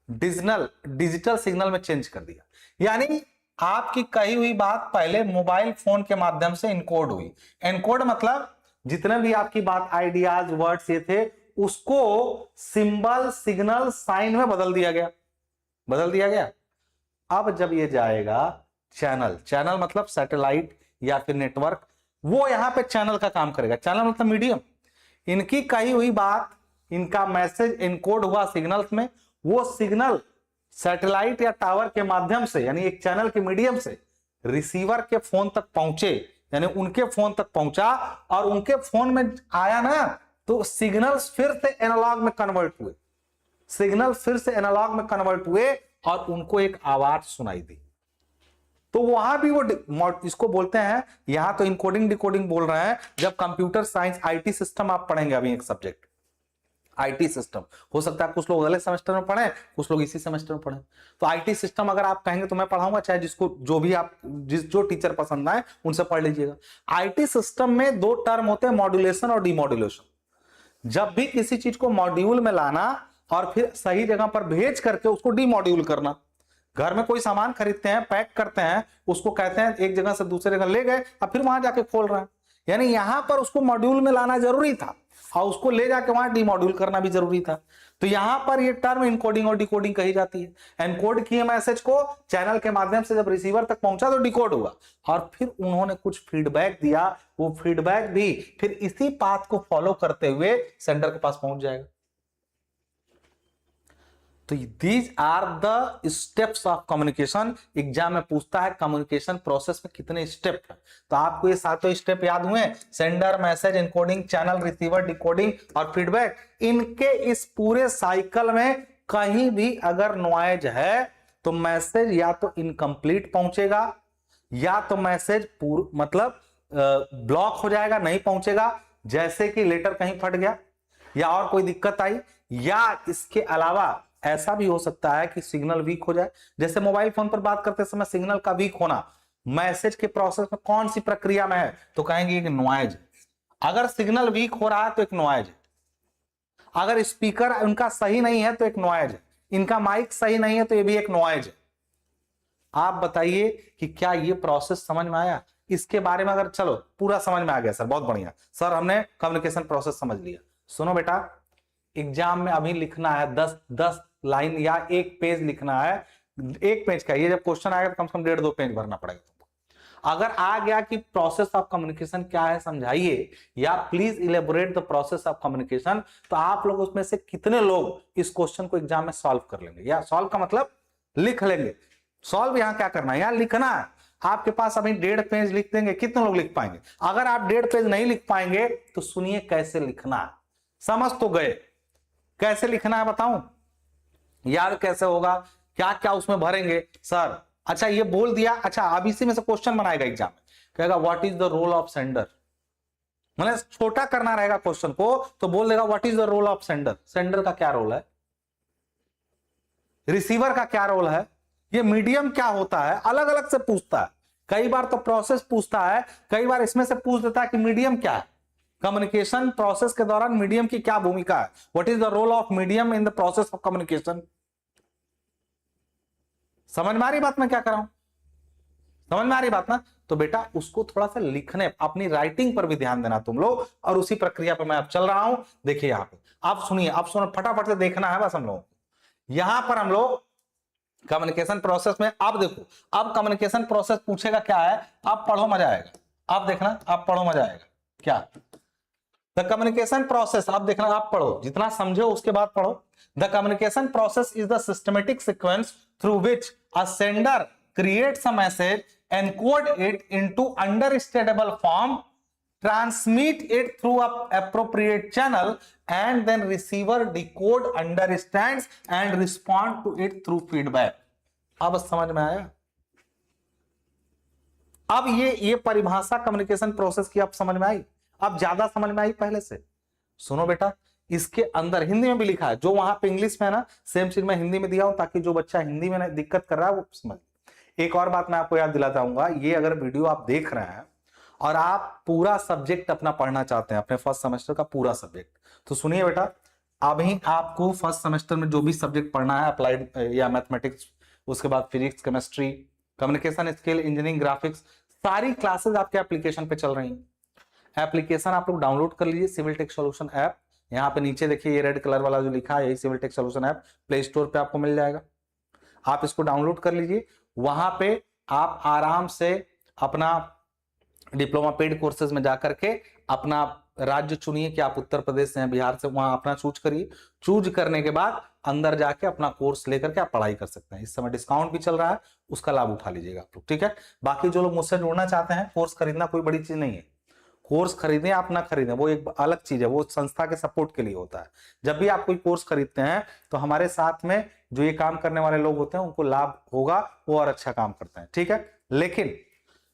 डिजिटल सिग्नल में चेंज कर दिया। यानी आपकी कही हुई बात पहले मोबाइल फोन के माध्यम से इनकोड हुई। एनकोड मतलब जितने भी आपकी बात, आइडियाज, वर्ड्स ये थे, उसको सिंबल, सिग्नल, साइन में बदल दिया गया। अब जब ये जाएगा चैनल मतलब सैटेलाइट या फिर नेटवर्क, वो यहां पे चैनल का काम करेगा। चैनल मतलब मीडियम। इनकी कही हुई बात, इनका मैसेज इनकोड हुआ सिग्नल्स में, वो सिग्नल सैटेलाइट या टावर के माध्यम से, यानी एक चैनल के मीडियम से रिसीवर के फोन तक पहुंचे, यानी उनके फोन तक पहुंचा और उनके फोन में आया ना, तो सिग्नल्स फिर से एनालॉग में कन्वर्ट हुए और उनको एक आवाज सुनाई दी। तो वहां भी वो इसको बोलते हैं, यहां तो इनकोडिंग डिकोडिंग बोल रहे हैं। जब कंप्यूटर साइंस आईटी सिस्टम आप पढ़ेंगे, अभी एक सब्जेक्ट आईटी सिस्टम, हो सकता है कुछ लोग अगले सेमेस्टर में पढ़े, कुछ लोग इसी सेमेस्टर में पढ़े। तो आईटी सिस्टम अगर आप कहेंगे तो मैं पढ़ाऊंगा, चाहे जिसको जो टीचर पसंद आए उनसे पढ़ लीजिएगा। आईटी सिस्टम में दो टर्म होते हैं, मॉड्यूलेशन और डीमॉड्यूलेशन। जब भी किसी चीज को मॉड्यूल में लाना और फिर सही जगह पर भेज करके उसको डीमॉड्यूल करना। घर में कोई सामान खरीदते हैं, पैक करते हैं, उसको कहते हैं एक जगह से दूसरे जगह ले गए, अब फिर वहां जाके खोल रहे हैं। यानी यहां पर उसको मॉड्यूल में लाना जरूरी था और उसको ले जाके वहां डीमॉड्यूल करना भी जरूरी था। तो यहां पर ये टर्म इनकोडिंग और डिकोडिंग कही जाती है। एनकोड किए मैसेज को चैनल के माध्यम से जब रिसीवर तक पहुंचा तो डिकोड हुआ और फिर उन्होंने कुछ फीडबैक दिया। वो फीडबैक भी फिर इसी पाथ को फॉलो करते हुए सेंडर के पास पहुंच जाएगा। तो these are the steps of communication. Exam में पूछता है कम्युनिकेशन प्रोसेस में कितने स्टेप है, तो आपको ये सातों स्टेप याद हुए? Sender, message, encoding, channel, receiver, decoding और फीडबैक। इनके इस पूरे साइकिल में कहीं भी अगर नॉइज है तो मैसेज या तो इनकम्प्लीट पहुंचेगा या तो मैसेज मतलब ब्लॉक हो जाएगा, नहीं पहुंचेगा, जैसे कि लेटर कहीं फट गया या और कोई दिक्कत आई, या इसके अलावा ऐसा भी हो सकता है कि सिग्नल वीक हो जाए। जैसे मोबाइल फोन पर बात करते समय सिग्नल का वीक होना मैसेज के प्रोसेस में कौन सी प्रक्रिया में है, तो कहेंगे एक नॉइज। अगर सिग्नल वीक हो रहा है तो एक नॉइज है। अगर स्पीकर उनका सही नहीं है तो एक नॉइज है। इनका माइक सही नहीं है तो ये भी एक नॉइज है। आप बताइए कि क्या ये प्रोसेस समझ में आया? इसके बारे में अगर चलो पूरा समझ में आ गया सर, बहुत बढ़िया सर, हमने कम्युनिकेशन प्रोसेस समझ लिया। सुनो बेटा, एग्जाम में अभी लिखना है 10 लाइन या एक पेज लिखना है। एक पेज का, ये जब क्वेश्चन आएगा तो कम से कम 1.5-2 पेज भरना पड़ेगा तुमको। अगर आ गया कि प्रोसेस ऑफ कम्युनिकेशन क्या है समझाइए, या please elaborate the process of communication, तो आप लोग उसमें से कितने लोग इस क्वेश्चन को एग्जाम में सॉल्व कर लेंगे? या सॉल्व का मतलब लिख लेंगे। सॉल्व यहां क्या करना है, यहां लिखना है। आपके पास अभी 1.5 पेज लिख देंगे, कितने लोग लिख पाएंगे? अगर आप 1.5 पेज नहीं लिख पाएंगे तो सुनिए कैसे लिखना है। समझ तो गए कैसे लिखना है? बताऊं याद कैसे होगा? क्या क्या उसमें भरेंगे सर? अच्छा ये बोल दिया, अच्छा अब इसी में से क्वेश्चन बनाएगा एग्जाम में, कहेगा what is the role of sender. मतलब छोटा करना रहेगा क्वेश्चन को, तो बोल देगा what is the role of sender. Sender का क्या रोल है, रिसीवर का क्या रोल है, ये मीडियम क्या होता है, अलग अलग से पूछता है। कई बार तो प्रोसेस पूछता है, कई बार इसमें से पूछ देता है कि मीडियम क्या है, कम्युनिकेशन प्रोसेस के दौरान मीडियम की क्या भूमिका है, what is the role of medium in the process of communication. समझ में आ रही बात मैं क्या कर रहा हूं? समझ में आ रही बात ना? तो बेटा उसको थोड़ा सा लिखने, अपनी राइटिंग पर भी ध्यान देना तुम लोग, और उसी प्रक्रिया पर मैं अब चल रहा हूं। देखिए यहां पे आप सुनिए, आप सुनो, फटाफट से देखना है बस हम लोग। यहां पर हम लोग कम्युनिकेशन प्रोसेस में, अब देखो, अब कम्युनिकेशन प्रोसेस पूछेगा क्या है, आप पढ़ो मजा आएगा। आप देखना, आप पढ़ो मजा आएगा। क्या द कम्युनिकेशन प्रोसेस, आप देखना, आप पढ़ो, जितना समझो उसके बाद पढ़ो। The communication process is the systematic sequence through which a sender creates a message, encode it into understandable form, transmit it through a appropriate channel, and then receiver decode, understands and respond to it through feedback. अब समझ में आया? अब ये परिभाषा communication process की अब समझ में आई? अब ज्यादा समझ में आई पहले से? सुनो बेटा, इसके अंदर हिंदी में भी लिखा है, जो वहां पे इंग्लिश में है ना, सेम चीज मैं हिंदी में दिया हूं ताकि जो बच्चा हिंदी में दिक्कत कर रहा है वो समझ। एक और बात मैं आपको याद दिलाता हूंगा, ये अगर वीडियो आप देख रहे हैं और आप पूरा सब्जेक्ट अपना पढ़ना चाहते हैं, अपने फर्स्ट सेमेस्टर का पूरा सब्जेक्ट, तो सुनिए बेटा, अभी आपको फर्स्ट सेमेस्टर में जो भी सब्जेक्ट पढ़ना है, अप्लाइड या मैथमेटिक्स, उसके बाद physics, chemistry, communication skill, engineering, graphics, सारी क्लासेस आपके एप्लीकेशन पे चल रही हैं। एप्लीकेशन आप लोग डाउनलोड कर लीजिए, सिविल टेक सॉल्यूशन ऐप। यहाँ पे नीचे देखिए ये रेड कलर वाला जो लिखा है, यही civil tech solution app play store पे आपको मिल जाएगा। आप इसको डाउनलोड कर लीजिए। वहां पे आप आराम से अपना डिप्लोमा पेड कोर्सेज में जाकर के अपना राज्य चुनिए कि आप उत्तर प्रदेश से हैं, बिहार से, वहां अपना चूज करिए। चूज करने के बाद अंदर जाके अपना कोर्स लेकर के आप पढ़ाई कर सकते हैं। इस समय डिस्काउंट भी चल रहा है, उसका लाभ उठा लीजिएगा आप लोग, ठीक है। बाकी जो लोग मुझसे जुड़ना चाहते हैं, कोर्स खरीदना कोई बड़ी चीज नहीं है। कोर्स खरीदें आप ना खरीदें, वो एक अलग चीज है, वो संस्था के सपोर्ट के लिए होता है। जब भी आप कोई कोर्स खरीदते हैं तो हमारे साथ में जो ये काम करने वाले लोग होते हैं उनको लाभ होगा, वो और अच्छा काम करते हैं, ठीक है। लेकिन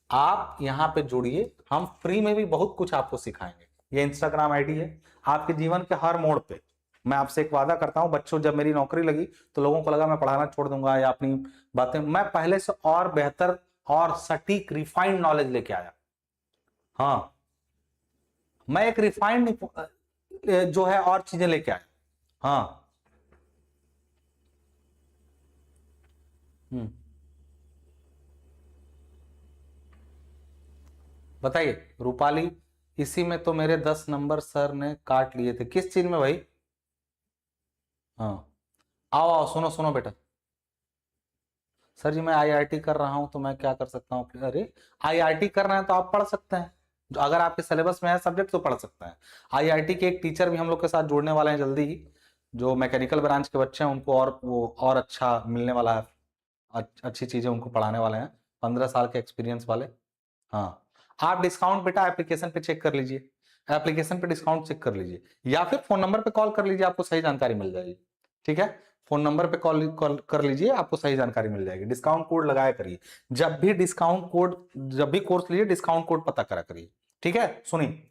आप यहां पे जुड़िए, हम फ्री में भी बहुत कुछ आपको सिखाएंगे। ये इंस्टाग्राम आईडी है, आपके जीवन के हर मोड़ पे मैं आपसे एक वादा करता हूं। बच्चों, जब मेरी नौकरी लगी तो लोगों को लगा मैं पढ़ाना छोड़ दूंगा या अपनी बातें, मैं पहले से और बेहतर और सटीक रिफाइंड नॉलेज लेके आया। हाँ, मैं एक रिफाइंड जो है और चीजें लेके आया। हाँ, बताइए रूपाली, इसी में तो मेरे 10 नंबर सर ने काट लिए थे। किस चीज में भाई? हाँ, आओ आओ, सुनो सुनो बेटा। सर जी मैं आईआईटी कर रहा हूं तो मैं क्या कर सकता हूँ? अरे आईआईटी कर रहे हैं तो आप पढ़ सकते हैं, जो अगर आपके सिलेबस में है सब्जेक्ट तो पढ़ सकते हैं। आईआईटी के एक टीचर भी हम लोग के साथ जुड़ने वाले हैं जल्दी ही, जो मैकेनिकल ब्रांच के बच्चे हैं उनको और वो और अच्छा मिलने वाला है, अच्छी चीजें उनको पढ़ाने वाले हैं, 15 साल के एक्सपीरियंस वाले। हाँ, आप डिस्काउंट बेटा एप्लीकेशन पे चेक कर लीजिए, एप्लीकेशन पे डिस्काउंट चेक कर लीजिए, या फिर फोन नंबर पे कॉल कर लीजिए, आपको सही जानकारी मिल जाएगी, ठीक है। फोन नंबर पे कॉल कर लीजिए, आपको सही जानकारी मिल जाएगी। डिस्काउंट कोड लगाया करिए, जब भी कोर्स लीजिए डिस्काउंट कोड पता करा करिए, ठीक है। सुनिए,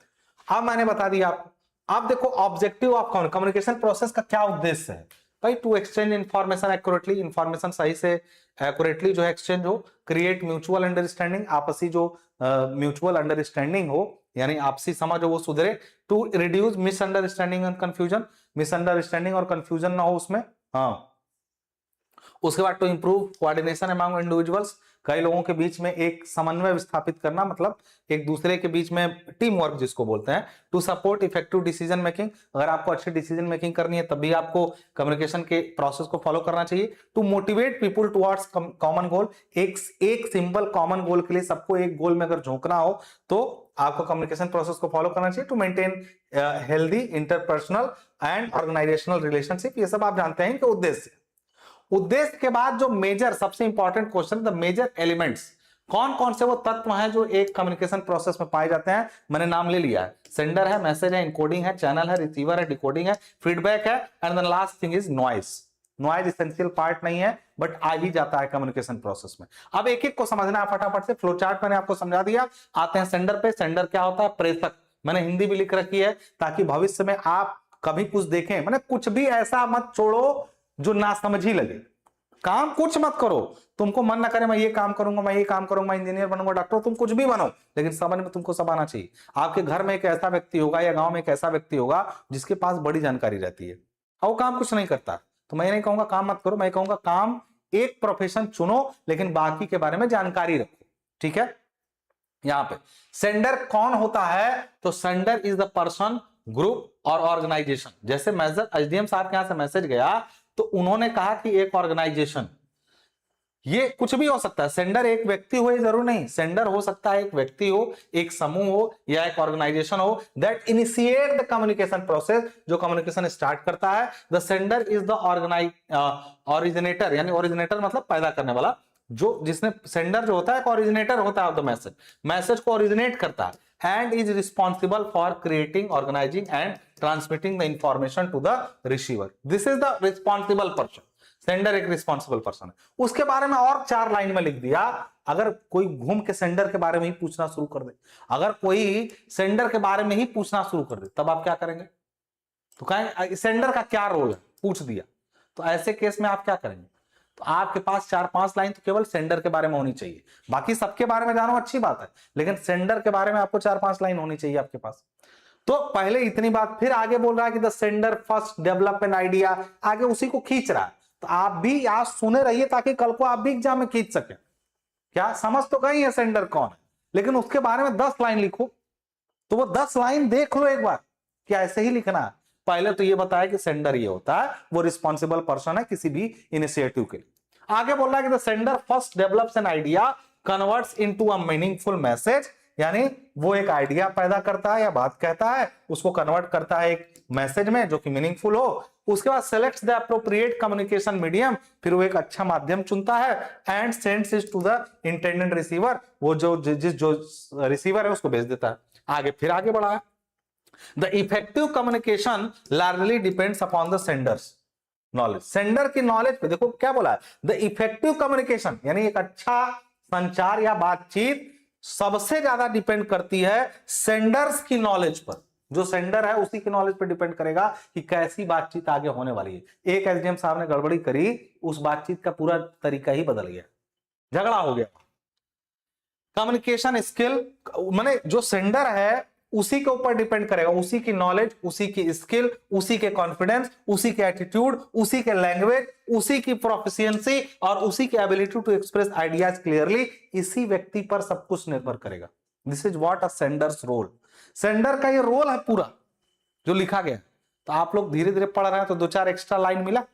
अब मैंने बता दिया आपको। आप देखो ऑब्जेक्टिव ऑफ कम्युनिकेशन प्रोसेस का क्या उद्देश्य है भाई? To exchange information accurately, information सही से एक्यूरेटली जो है एक्सचेंज हो, क्रिएट म्यूचुअल अंडरस्टैंडिंग, आपसी जो म्यूचुअल अंडरस्टैंडिंग हो, यानी आपसी समझ हो वो सुधरे, to reduce misunderstanding and confusion, misunderstanding और कंफ्यूजन ना हो उसमें। हाँ, उसके बाद to improve coordination among individuals, कई लोगों के बीच में एक समन्वय स्थापित करना, मतलब एक दूसरे के बीच में टीम वर्क जिसको बोलते हैं। To support effective decision making, अगर आपको अच्छी डिसीजन मेकिंग करनी है तब भी आपको कम्युनिकेशन के प्रोसेस को फॉलो करना चाहिए। To motivate people towards common goal, एक सिंपल कॉमन गोल के लिए सबको एक गोल में अगर झोंकना हो तो आपको कम्युनिकेशन प्रोसेस को फॉलो करना चाहिए। To maintain healthy interpersonal and organisational relationship, ये सब आप जानते हैं कि उद्देश्य। उद्देश्य के बाद जो मेजर सबसे important question, the major elements, कौन कौन से वो तत्व हैं जो एक कम्युनिकेशन प्रोसेस में पाए जाते हैं? मैंने नाम ले लिया है, सेंडर है, मैसेज है, इनकोडिंग है, चैनल है, रिसीवर है, डिकोडिंग है, फीडबैक है, and the last thing is noise. Noise essential part नहीं है बट आ ही जाता है कम्युनिकेशन प्रोसेस में। अब एक एक को समझना है फटाफट से। फ्लो चार्ट मैंने आपको समझा दिया। आते हैं सेंडर पे। सेंडर क्या होता है? प्रेषक। मैंने हिंदी भी लिख रखी है ताकि भविष्य में आप कभी कुछ देखें, मैंने कुछ भी ऐसा मत छोड़ो जो ना समझ ही लगे। काम कुछ मत करो, तुमको मन ना करे मैं ये काम करूंगा, मैं ये काम करूंगा, मैं इंजीनियर बनूंगा, डॉक्टर, तुम कुछ भी बनो, लेकिन समझ में तुमको सब आना चाहिए। आपके घर में एक ऐसा व्यक्ति होगा या गांव में एक ऐसा व्यक्ति होगा जिसके पास बड़ी जानकारी रहती है और वो काम कुछ नहीं करता, तो मैं नहीं कहूंगा काम मत करो, मैं कहूंगा काम एक प्रोफेशन चुनो लेकिन बाकी के बारे में जानकारी रखो, ठीक है। यहां पे सेंडर कौन होता है? तो sender is the person, group और ऑर्गेनाइजेशन। जैसे मैसेज एसडीएम साहब के यहां से मैसेज गया तो उन्होंने कहा कि एक ऑर्गेनाइजेशन, ये कुछ भी हो सकता है। सेंडर एक व्यक्ति हो ये जरूर नहीं, सेंडर हो सकता है एक व्यक्ति हो, एक समूह हो या एक ऑर्गेनाइजेशन हो that initiate the communication process, जो कम्युनिकेशन स्टार्ट करता है। The sender is the originator, यानी ओरिजिनेटर मतलब पैदा करने वाला, जो जिसने सेंडर जो होता है एक ओरिजिनेटर होता है ऑफ द मैसेज, मैसेज को ओरिजिनेट करता है, and is responsible for creating, organizing and transmitting the information to the receiver. This is the responsible person. Sender एक रिस्पॉन्सिबल पर्सन है। उसके बारे में और 4 लाइन में लिख दिया। अगर कोई घूम के सेंडर के बारे में ही पूछना शुरू कर दे, अगर कोई सेंडर के बारे में ही पूछना शुरू कर दे, तब आप क्या करेंगे? तो कहेंगे सेंडर का क्या रोल है, पूछ दिया, तो ऐसे केस में आप क्या करेंगे? तो आपके पास 4-5 लाइन तो केवल सेंडर के बारे में होनी चाहिए। बाकी सबके बारे में जानो अच्छी बात है, लेकिन सेंडर के बारे में आपको 4-5 लाइन होनी चाहिए आपके पास। तो पहले इतनी बात, फिर आगे बोल रहा है कि the sender first develop an idea, आगे उसी को खींच रहा है। तो आप भी आज सुने रहिए ताकि कल को आप भी एग्जाम में खींच सके। क्या समझ तो गई है सेंडर कौन है, लेकिन उसके बारे में 10 लाइन लिखो। तो वो 10 लाइन देख लो एक बार कि ऐसे ही लिखना है। पहले तो ये बताया कि सेंडर ये होता है, वो रिस्पॉन्सिबल पर्सन है किसी भी इनिशिएटिव के लिए। आगे बोल रहा है कि the sender first develops an idea converts into a meaningful message, यानी वो एक आइडिया पैदा करता है या बात कहता है, उसको कन्वर्ट करता है एक मैसेज में जो कि मीनिंगफुल हो। उसके बाद selects the appropriate communication medium, फिर वो एक अच्छा माध्यम चुनता है, and sends it to the intended receiver, वो जो रिसीवर है उसको भेज देता है। आगे फिर आगे बढ़ा है, the effective communication largely depends upon the Sanders knowledge. Sender की नॉलेज पे देखो क्या बोला है, द इफेक्टिव कम्युनिकेशन यानी एक अच्छा संचार या बातचीत सबसे ज्यादा डिपेंड करती है सेंडर्स की नॉलेज पर। जो सेंडर है उसी की नॉलेज पर डिपेंड करेगा कि कैसी बातचीत आगे होने वाली है। एक एसडीएम साहब ने गड़बड़ी करी, उस बातचीत का पूरा तरीका ही बदल गया, झगड़ा हो गया। कम्युनिकेशन स्किल माने जो सेंडर है उसी के ऊपर डिपेंड करेगा, उसी की नॉलेज, उसी की स्किल, उसी के कॉन्फिडेंस, उसी के एटीट्यूड, उसी के लैंग्वेज, उसी की प्रोफिशिएंसी और उसी की ability to express ideas clearly, इसी व्यक्ति पर सब कुछ निर्भर करेगा। This is what a sender's role. Sender का ये रोल है पूरा जो लिखा गया। तो आप लोग धीरे धीरे पढ़ रहे हैं तो 2-4 एक्स्ट्रा लाइन मिला,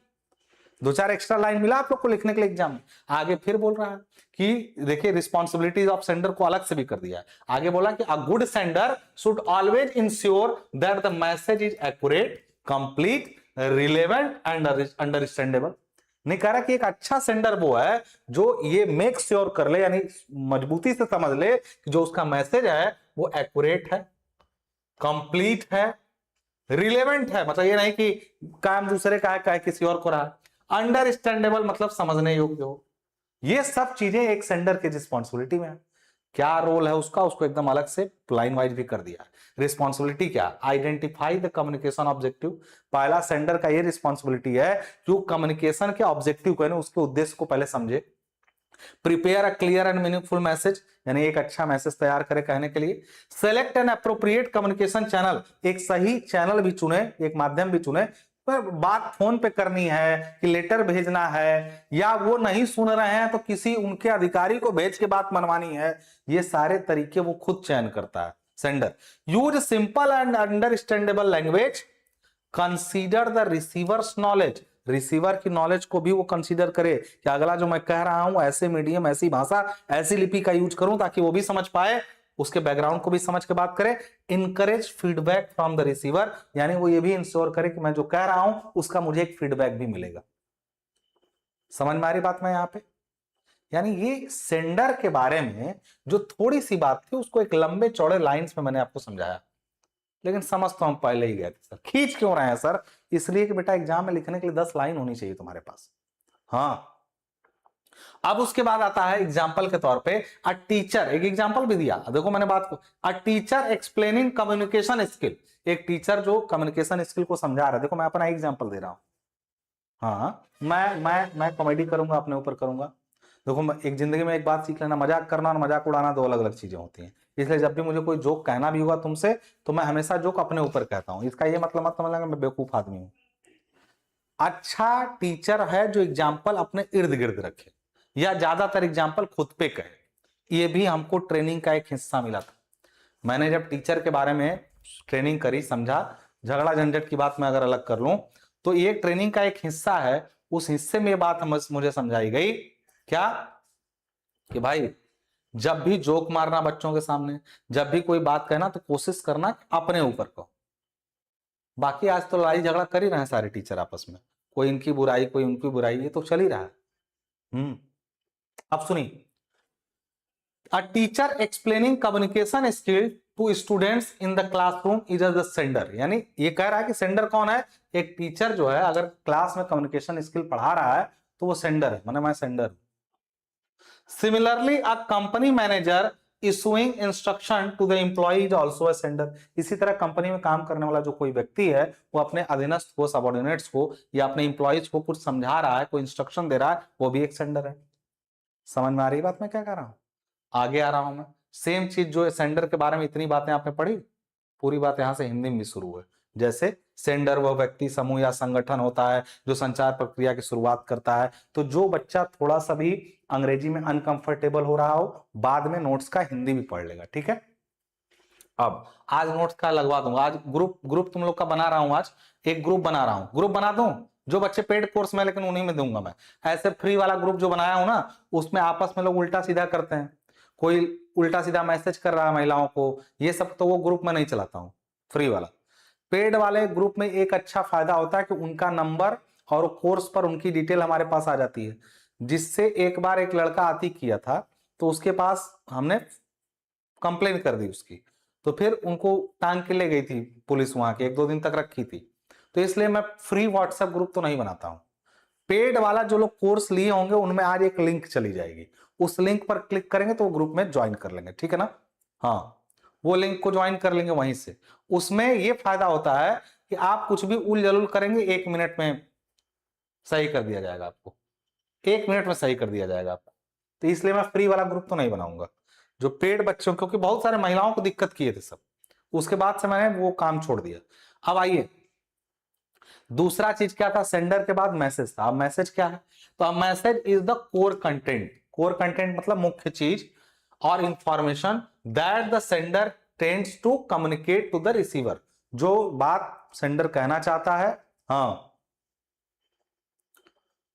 2-4 एक्स्ट्रा लाइन मिला आप लोग को लिखने के लिए एग्जाम में। आगे फिर बोल रहा है कि देखिए रिस्पॉन्सिबिलिटीज ऑफ सेंडर को अलग से भी कर दिया है। आगे बोला कि a good sender should always ensure that the message is accurate, complete, relevant and understandable. नहीं कह रहा कि एक अच्छा सेंडर वो है जो ये मेक श्योर कर ले, यानी मजबूती से समझ ले कि जो उसका मैसेज है वो एक्यूरेट है, कंप्लीट है, रिलेवेंट है, मतलब ये नहीं कि काम दूसरे का है किसी और को रहा है, अंडरस्टैंडेबल मतलब समझने योग्य हो। ये सब चीजें एक सेंडर की रिस्पॉन्सिबिलिटी में है। क्या रोल है उसका, उसको एकदम अलग से लाइन वाइज भी कर दिया। रिस्पॉन्सिबिलिटी क्या, आइडेंटिफाई द कम्युनिकेशन ऑब्जेक्टिव। पहला सेंडर का ये रिस्पॉन्सिबिलिटी है कि वो कम्युनिकेशन के ऑब्जेक्टिव को, उसके उद्देश्य को पहले समझे। Prepare a clear and meaningful message, यानी एक अच्छा मैसेज तैयार करे कहने के लिए। Select N appropriate communication channel, एक सही चैनल भी चुने, एक माध्यम भी चुने। पर बात फोन पे करनी है कि लेटर भेजना है, या वो नहीं सुन रहे हैं तो किसी उनके अधिकारी को भेज के बात मनवानी है, ये सारे तरीके वो खुद चयन करता है sender. Use simple and understandable language, consider the receiver's knowledge, receiver की नॉलेज को भी वो कंसीडर करे कि अगला जो मैं कह रहा हूं ऐसे मीडियम, ऐसी भाषा, ऐसी लिपि का यूज करूं ताकि वो भी समझ पाए, उसके बैकग्राउंड को भी समझ के बात करे। Encourage feedback from the receiver, यानी वो ये भी इंश्योर करे कि मैं जो कह रहा हूं उसका मुझे एक फीडबैक भी मिलेगा। समझ में आ रही बात मैं यहां पे, यानी ये सेंडर के बारे में जो थोड़ी सी बात थी उसको एक लंबे चौड़े लाइंस में मैंने आपको समझाया, लेकिन समझ तो हम पहले ही गए थे सर। खींच क्यों रहे हैं सर, इसलिए कि बेटा एग्जाम में लिखने के लिए 10 लाइन होनी चाहिए तुम्हारे पास। हाँ, अब उसके बाद आता है एग्जाम्पल के तौर पे अ टीचर, एक एग्जाम्पल भी दिया, देखो मैंने बात को, अ टीचर एक्सप्लेनिंग कम्युनिकेशन स्किल, एक टीचर जो कम्युनिकेशन स्किल को समझा रहा है। देखो मैं अपना एग्जाम्पल दे रहा हूं। हाँ, मैं कॉमेडी करूंगा, अपने ऊपर करूंगा। देखो एक जिंदगी में एक बात सीख लेना, मजाक करना और मजाक उड़ाना 2 अलग अलग चीजें होती हैं। इसलिए जब भी मुझे कोई जोक कहना भी होगा तुमसे तो मैं हमेशा जोक अपने ऊपर कहता हूं। इसका ये मतलब मत समझना मैं बेवकूफ आदमी हूं। अच्छा टीचर है जो एग्जाम्पल अपने इर्द गिर्द रखे या ज्यादातर एग्जाम्पल खुद पे कहे। ये भी हमको ट्रेनिंग का एक हिस्सा मिला था। मैंने जब टीचर के बारे में ट्रेनिंग करी, समझा, झगड़ा झंझट की बात मैं अगर अलग कर लूं तो ये ट्रेनिंग का एक हिस्सा है। उस हिस्से में ये बात मुझे समझाई गई क्या, कि भाई जब भी जोक मारना बच्चों के सामने, जब भी कोई बात कहना तो कोशिश करना अपने ऊपर कहो। बाकी आज तो लड़ाई झगड़ा कर ही रहे हैं सारे टीचर आपस में, कोई इनकी बुराई कोई उनकी बुराई, ये तो चल ही रहा है। अब सुनिए, a teacher explaining communication skill to students in the classroom is the sender, यानी ये कह रहा है कि सेंडर कौन है, एक टीचर जो है अगर क्लास में कम्युनिकेशन स्किल पढ़ा रहा है तो वो सेंडर है, माने मैं sender. Similarly a company manager issuing instruction to the employee is also a sender. इसी तरह कंपनी में काम करने वाला जो कोई व्यक्ति है वो अपने अधीनस्थ को, सबऑर्डिनेट्स को या अपने एम्प्लॉयज को कुछ समझा रहा है, कोई इंस्ट्रक्शन दे रहा है, वो भी एक सेंडर है। समझ में आ रही बात मैं क्या कर रहा हूं? आगे आ रहा हूं मैं। सेम चीज जो सेंडर के बारे में इतनी बातें आपने पढ़ी, पूरी बात यहां से हिंदी में भी शुरू है। जैसे सेंडर वह व्यक्ति, समूह या संगठन होता है जो संचार प्रक्रिया की शुरुआत करता है। तो जो बच्चा थोड़ा सा भी अंग्रेजी में अनकंफर्टेबल हो रहा हो, बाद में नोट्स का हिंदी भी पढ़ लेगा, ठीक है। अब आज नोट्स का लगवा दूंगा, आज ग्रुप तुम लोग का बना रहा हूं, आज एक ग्रुप बना रहा हूं, ग्रुप बना दूं जो बच्चे पेड कोर्स में, लेकिन उन्हीं में दूंगा मैं। ऐसे फ्री वाला ग्रुप जो बनाया हूं ना, उसमें आपस में लोग उल्टा सीधा करते हैं, कोई उल्टा सीधा मैसेज कर रहा है महिलाओं को, ये सब तो वो ग्रुप में नहीं चलाता हूं, फ्री वाला। पेड वाले ग्रुप में एक अच्छा फायदा होता है कि उनका नंबर और कोर्स पर उनकी डिटेल हमारे पास आ जाती है, जिससे एक बार एक लड़का आती किया था तो उसके पास हमने कंप्लेन कर दी उसकी, तो फिर उनको टांग के ले गई थी पुलिस, वहां के 1-2 दिन तक रखी थी। तो इसलिए मैं फ्री व्हाट्सएप ग्रुप तो नहीं बनाता हूं। पेड वाला जो लोग कोर्स लिए होंगे उनमें आज एक लिंक चली जाएगी, उस लिंक पर क्लिक करेंगे तो वो ग्रुप में ज्वाइन कर लेंगे, ठीक है ना। हाँ, वो लिंक को ज्वाइन कर लेंगे वहीं से। उसमें ये फायदा होता है कि आप कुछ भी उल जलूल करेंगे 1 मिनट में सही कर दिया जाएगा आपको, 1 मिनट में सही कर दिया जाएगा आपको। तो इसलिए मैं फ्री वाला ग्रुप तो नहीं बनाऊंगा। जो पेड बच्चों, क्योंकि बहुत सारे महिलाओं को दिक्कत किए थे सब, उसके बाद से मैंने वो काम छोड़ दिया। अब आइए, दूसरा चीज क्या था, सेंडर के बाद मैसेज था। अब मैसेज क्या है, तो अब message is the core content. Core content मतलब मुख्य चीज और information that the sender tends to communicate to the receiver. जो बात सेंडर कहना चाहता है, हाँ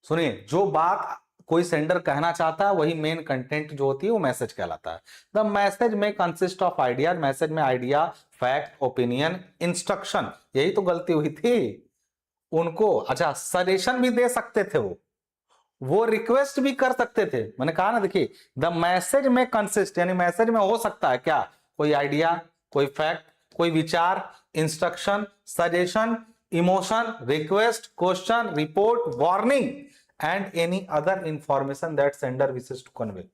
सुनिए, जो बात कोई सेंडर कहना चाहता है वही मेन कंटेंट जो होती है वो मैसेज कहलाता है। द मैसेज में कंसिस्ट ऑफ आइडिया। मैसेज में आइडिया, फैक्ट, ओपिनियन, इंस्ट्रक्शन, यही तो गलती हुई थी उनको। अच्छा, सजेशन भी दे सकते थे वो रिक्वेस्ट भी कर सकते थे। मैंने कहा ना, देखिए द मैसेज में कंसिस्ट, यानी मैसेज में हो सकता है क्या, कोई आइडिया, कोई फैक्ट, कोई विचार, instruction, suggestion, emotion, request, question, report, warning and any other information that sender wishes to convey.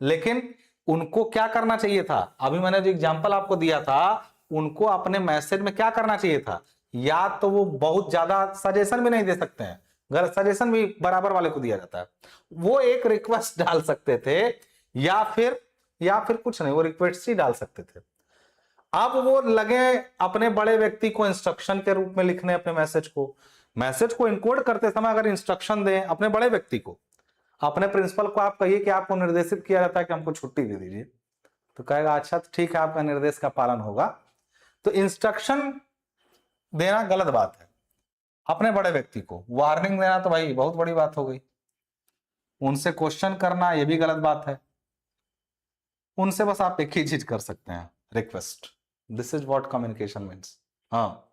लेकिन उनको क्या करना चाहिए था, अभी मैंने जो एग्जांपल आपको दिया था, उनको अपने मैसेज में क्या करना चाहिए था, या तो वो बहुत ज्यादा सजेशन भी नहीं दे सकते हैं, गलत सजेशन भी बराबर वाले को दिया जाता है, वो एक रिक्वेस्ट डाल सकते थे, या फिर कुछ नहीं, वो रिक्वेस्ट ही डाल सकते थे। अब वो लगे अपने बड़े व्यक्ति को इंस्ट्रक्शन के रूप में लिखने अपने मैसेज को इनकोड करते समय अगर इंस्ट्रक्शन दें अपने बड़े व्यक्ति को, अपने प्रिंसिपल को आप कहिए कि आपको निर्देशित किया जाता है कि हमको छुट्टी दे दीजिए, तो कहेगा अच्छा तो ठीक है, आपका निर्देश का पालन होगा। तो इंस्ट्रक्शन देना गलत बात है, अपने बड़े व्यक्ति को वार्निंग देना तो भाई बहुत बड़ी बात हो गई, उनसे क्वेश्चन करना ये भी गलत बात है। उनसे बस आप एक ही चीज कर सकते हैं, request. This is what communication means. हाँ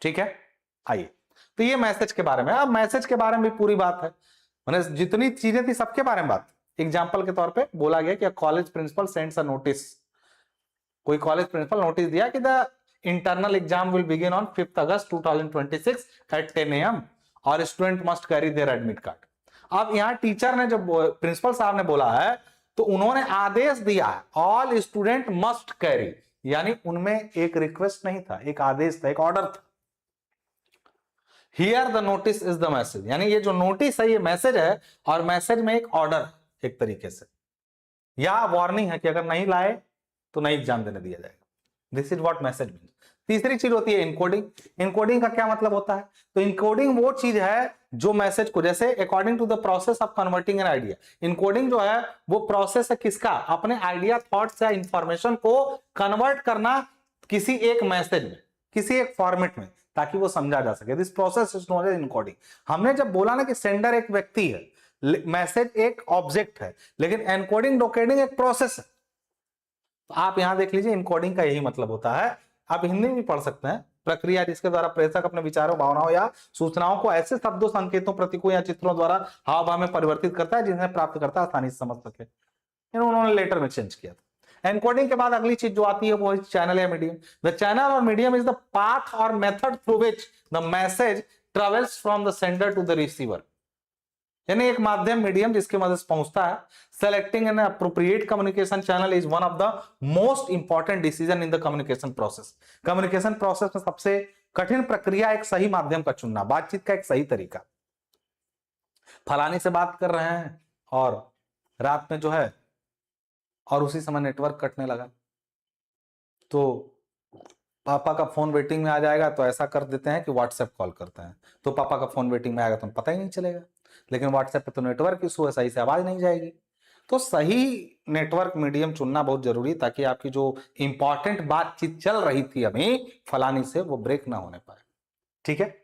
ठीक है, आइए तो ये मैसेज के बारे में। अब मैसेज के बारे में भी पूरी बात है, मैंने जितनी चीजें थी सबके बारे में बात। एग्जाम्पल के तौर पे बोला गया कि college principal sends a notice, कोई कॉलेज प्रिंसिपल नोटिस दिया कि the internal exam will begin on 5 August 2026 at 10 AM और student must carry their admit card. अब यहाँ टीचर ने जब प्रिंसिपल साहब ने बोला है तो उन्होंने आदेश दिया है ऑल स्टूडेंट मस्ट कैरी, यानी उनमें एक रिक्वेस्ट नहीं था, एक आदेश था, एक ऑर्डर था। Here the notice is the message, यानी ये जो नोटिस है ये मैसेज है, और मैसेज में एक ऑर्डर एक तरीके से, या वार्निंग है कि अगर नहीं लाए तो नहीं एग्जाम देने दिया जाएगा। This is what message means. तीसरी चीज होती है इनकोडिंग। इनकोडिंग का क्या मतलब होता है, तो इनकोडिंग वो चीज है जो मैसेज को, जैसे according to the process of converting an idea, encoding जो है वो प्रोसेस है किसका, अपने आइडिया, थॉट्स या इंफॉर्मेशन को कन्वर्ट करना किसी एक मैसेज में, किसी एक फॉर्मेट में, ताकि वो समझा जा सके। This process is known as encoding. हमने जब बोला ना कि सेंडर एक व्यक्ति है, मैसेज एक ऑब्जेक्ट है, लेकिन एनकोडिंग डोकोडिंग एक प्रोसेस है। तो आप यहां देख लीजिए, इनकोडिंग का यही मतलब होता है। आप हिंदी में भी पढ़ सकते हैं, प्रक्रिया जिसके द्वारा प्रेषक अपने विचारों, भावनाओं या सूचनाओं को ऐसे शब्दों, संकेतों, प्रतीकों या चित्रों द्वारा हाव भाव में परिवर्तित करता है जिन्हें प्राप्त करता आसानी से समझ सके। उन्होंने लेटर में चेंज किया था। एनकोडिंग के बाद अगली चीज जो आती है वो है चैनल या मीडियम। द चैनल और मीडियम इज द पाथ और method through which the message travels from the sender to the receiver. यानी एक माध्यम मीडियम जिसकी मदद से पहुंचता है। Selecting an appropriate communication channel is one of the most important decision in the communication process. Communication process में सबसे कठिन प्रक्रिया एक सही माध्यम का चुनना, बातचीत का एक सही तरीका। फलानी से बात कर रहे हैं और रात में जो है और उसी समय नेटवर्क कटने लगा, तो पापा का फोन वेटिंग में आ जाएगा, तो ऐसा कर देते हैं कि व्हाट्सएप कॉल करते हैं, तो पापा का फोन वेटिंग में आएगा तो पता ही नहीं चलेगा। लेकिन व्हाट्सएप पे तो नेटवर्क इशू है, सही से आवाज नहीं जाएगी। तो सही नेटवर्क मीडियम चुनना बहुत जरूरी, ताकि आपकी जो इंपॉर्टेंट बातचीत चल रही थी अभी फलानी से, वो ब्रेक ना होने पाए। ठीक है,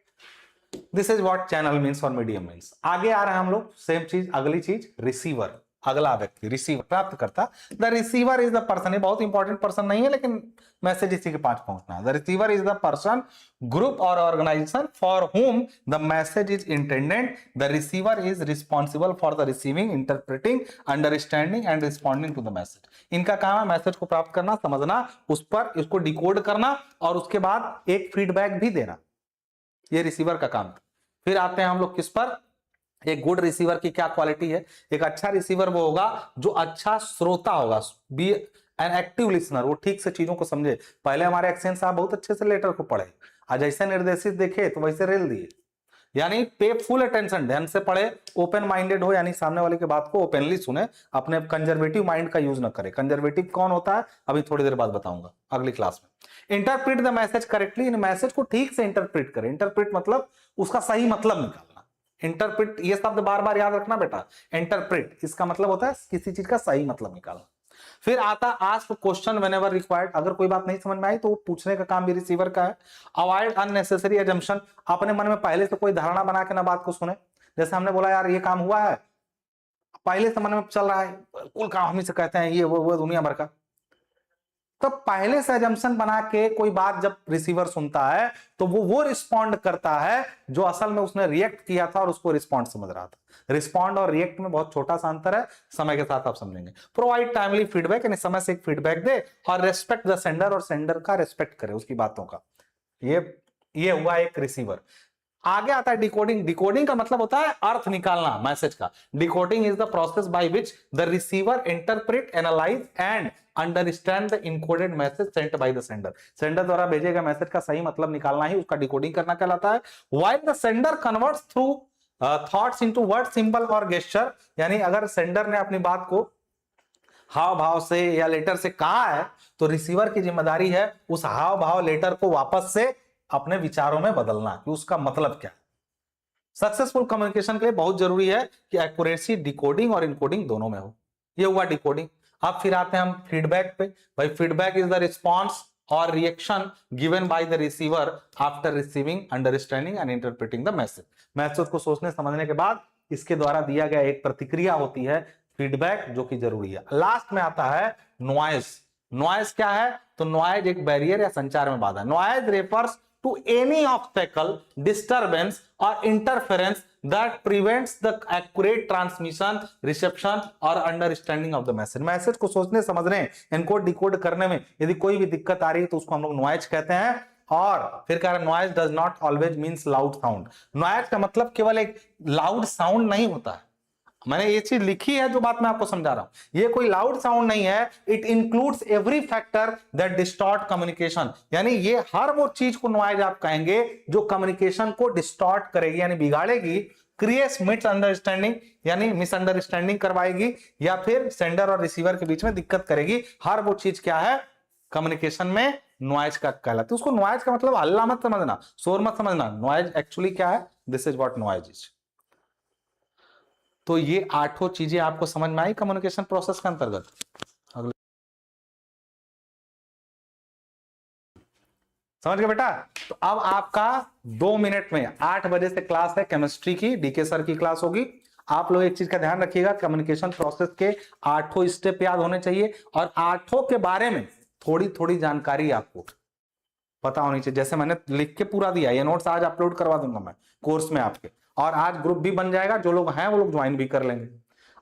this is what channel means और मीडियम मीन्स। आगे आ रहे हैं हम लोग, सेम चीज, अगली चीज रिसीवर, अगला व्यक्ति रिसीवर, प्राप्त करता। The receiver is the person, ये बहुत इंपॉर्टेंट पर्सन नहीं है लेकिन मैसेज इसी के पास पहुंचना है। The receiver is the person, group और organization for whom the message is intended. The receiver is responsible for the receiving, interpreting, understanding and responding to the message. इनका काम है मैसेज को प्राप्त करना, समझना, उस पर इसको डिकोड करना और उसके बाद एक फीडबैक भी देना, ये रिसीवर का काम है। फिर आते हैं हम लोग किस पर, एक गुड रिसीवर की क्या क्वालिटी है। एक अच्छा रिसीवर वो होगा जो अच्छा श्रोता होगा, बी एन एक्टिव लिसनर, वो ठीक से चीजों को समझे। पहले हमारे एक्सेंट साहब बहुत अच्छे से लेटर को पढ़े, आज जैसे निर्देशित देखे तो वैसे रेल दिए, यानी पे फुल अटेंशन, ध्यान से पढ़े, ओपन माइंडेड हो, यानी सामने वाले की बात को ओपनली सुने, अपने कंजर्वेटिव माइंड का यूज ना करे। कंजर्वेटिव कौन होता है अभी थोड़ी देर बाद बताऊंगा अगली क्लास में। Interpret the message correctly, in message को ठीक से इंटरप्रेट करे। इंटरप्रेट मतलब उसका सही मतलब निकालना। इंटरप्रेट ये शब्द बार बार याद रखना बेटा, इंटरप्रेट इसका मतलब होता है किसी चीज का सही मतलब निकालना। फिर आता आस्क क्वेश्चन व्हेनेवर रिक्वायर्ड, अगर कोई बात नहीं समझ में आई तो पूछने का काम भी रिसीवर का है। अवॉइड अननेसेसरी अजम्पशन, अपने मन में पहले से कोई धारणा बना के ना बात को सुने। जैसे हमने बोला यार ये काम हुआ है, पहले से मन में चल रहा है कुल काम हम ही से कहते हैं, ये वो दुनिया भर का, तो पहले से अजम्पशन बना के कोई बात जब रिसीवर सुनता है तो वो रिस्पॉन्ड करता है जो असल में उसने रिएक्ट किया था और उसको रिस्पॉन्ड समझ रहा था। रिस्पॉन्ड और रिएक्ट में बहुत छोटा सा अंतर है, समय के साथ आप समझेंगे। प्रोवाइड टाइमली फीडबैक, यानी समय से एक फीडबैक दे और रेस्पेक्ट द सेंडर, और सेंडर का रेस्पेक्ट करे उसकी बातों का। ये हुआ एक रिसीवर। आगे आता है डिकोडिंग। डिकोडिंग का मतलब होता है अर्थ निकालना मैसेज का। Decoding is the process by which the receiver interpret, analyse and understand the encoded message sent by the sender. Sender द्वारा भेजे गए मैसेज का सही मतलब निकालना ही उसका डिकोडिंग करना कहलाता है। While the sender converts through thoughts into word, symbol और गेस्चर, यानी अगर सेंडर ने अपनी बात को हाव भाव से या लेटर से कहा है तो रिसीवर की जिम्मेदारी है उस हाव भाव लेटर को वापस से अपने विचारों में बदलना कि उसका मतलब क्या है। सक्सेसफुल कम्युनिकेशन के लिए बहुत जरूरी है कि एक्यूरेसी डिकोडिंग और इनकोडिंग दोनों में हो। ये हुआ डिकोडिंग। अब फिर आते हैं हम फीडबैक पे। भाई फीडबैक इज द रिस्पॉन्स और reaction given by the receiver after receiving, understanding and interpreting the message. Message को सोचने समझने के बाद इसके द्वारा दिया गया एक प्रतिक्रिया होती है फीडबैक, जो कि जरूरी है। लास्ट में आता है नॉइज। नॉइज क्या है, तो नॉइज एक बैरियर या संचार में बाधा। Noise refers to any obstacle, disturbance or interference that prevents the accurate transmission, reception or understanding of the message। Message को सोचने समझने, एनकोड डिकोड करने में यदि कोई भी दिक्कत आ रही है तो उसको हम लोग नॉइज कहते हैं। और फिर कह रहे हैं noise does not always means loud sound. Noise का मतलब केवल एक लाउड साउंड नहीं होता है। मैंने ये चीज लिखी है जो बात मैं आपको समझा रहा हूं, ये कोई लाउड साउंड नहीं है। It includes every factor that distort communication, यानी ये हर वो चीज को नॉइज आप कहेंगे जो कम्युनिकेशन को डिस्टॉर्ट करेगी, यानी बिगाड़ेगी। क्रिएट्स मिसअंडरस्टैंडिंग, यानी मिसअंडरस्टैंडिंग करवाएगी, या फिर सेंडर और रिसीवर के बीच में दिक्कत करेगी। हर वो चीज क्या है कम्युनिकेशन में नॉइज का कहलाता है। उसको नॉइज का मतलब हल्ला मत समझना, शोर मत समझना। नॉइज एक्चुअली क्या है, this is what noise is. तो ये 8 चीजें आपको समझ में आई कम्युनिकेशन प्रोसेस के अंतर्गत। अगले समझ गए बेटा। तो अब आपका 2 मिनट में 8 बजे से क्लास है केमिस्ट्री की, डीके सर की क्लास होगी। आप लोग एक चीज का ध्यान रखिएगा, कम्युनिकेशन प्रोसेस के 8 स्टेप याद होने चाहिए और 8 के बारे में थोड़ी थोड़ी जानकारी आपको पता होनी चाहिए। जैसे मैंने लिख के पूरा दिया, ये नोट्स आज अपलोड करवा दूंगा मैं कोर्स में आपके, और आज ग्रुप भी बन जाएगा, जो लोग हैं वो लोग ज्वाइन भी कर लेंगे।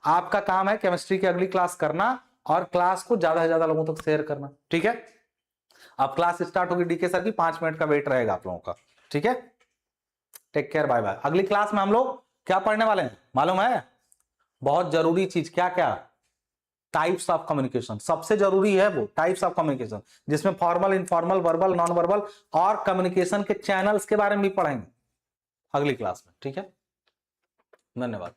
आपका काम है केमिस्ट्री की अगली क्लास करना और क्लास को ज्यादा से ज्यादा लोगों तक शेयर करना, ठीक है। अब क्लास स्टार्ट होगी डीके सर की, 5 मिनट का वेट रहेगा आप लोगों का, ठीक है। Take care, bye bye. अगली क्लास में हम लोग क्या पढ़ने वाले हैं मालूम है? बहुत जरूरी चीज, क्या क्या? टाइप्स ऑफ कम्युनिकेशन, सबसे जरूरी है वो टाइप्स ऑफ कम्युनिकेशन, जिसमें formal, informal, verbal, non verbal और कम्युनिकेशन के चैनल्स के बारे में भी पढ़ेंगे अगली क्लास में। ठीक है, धन्यवाद।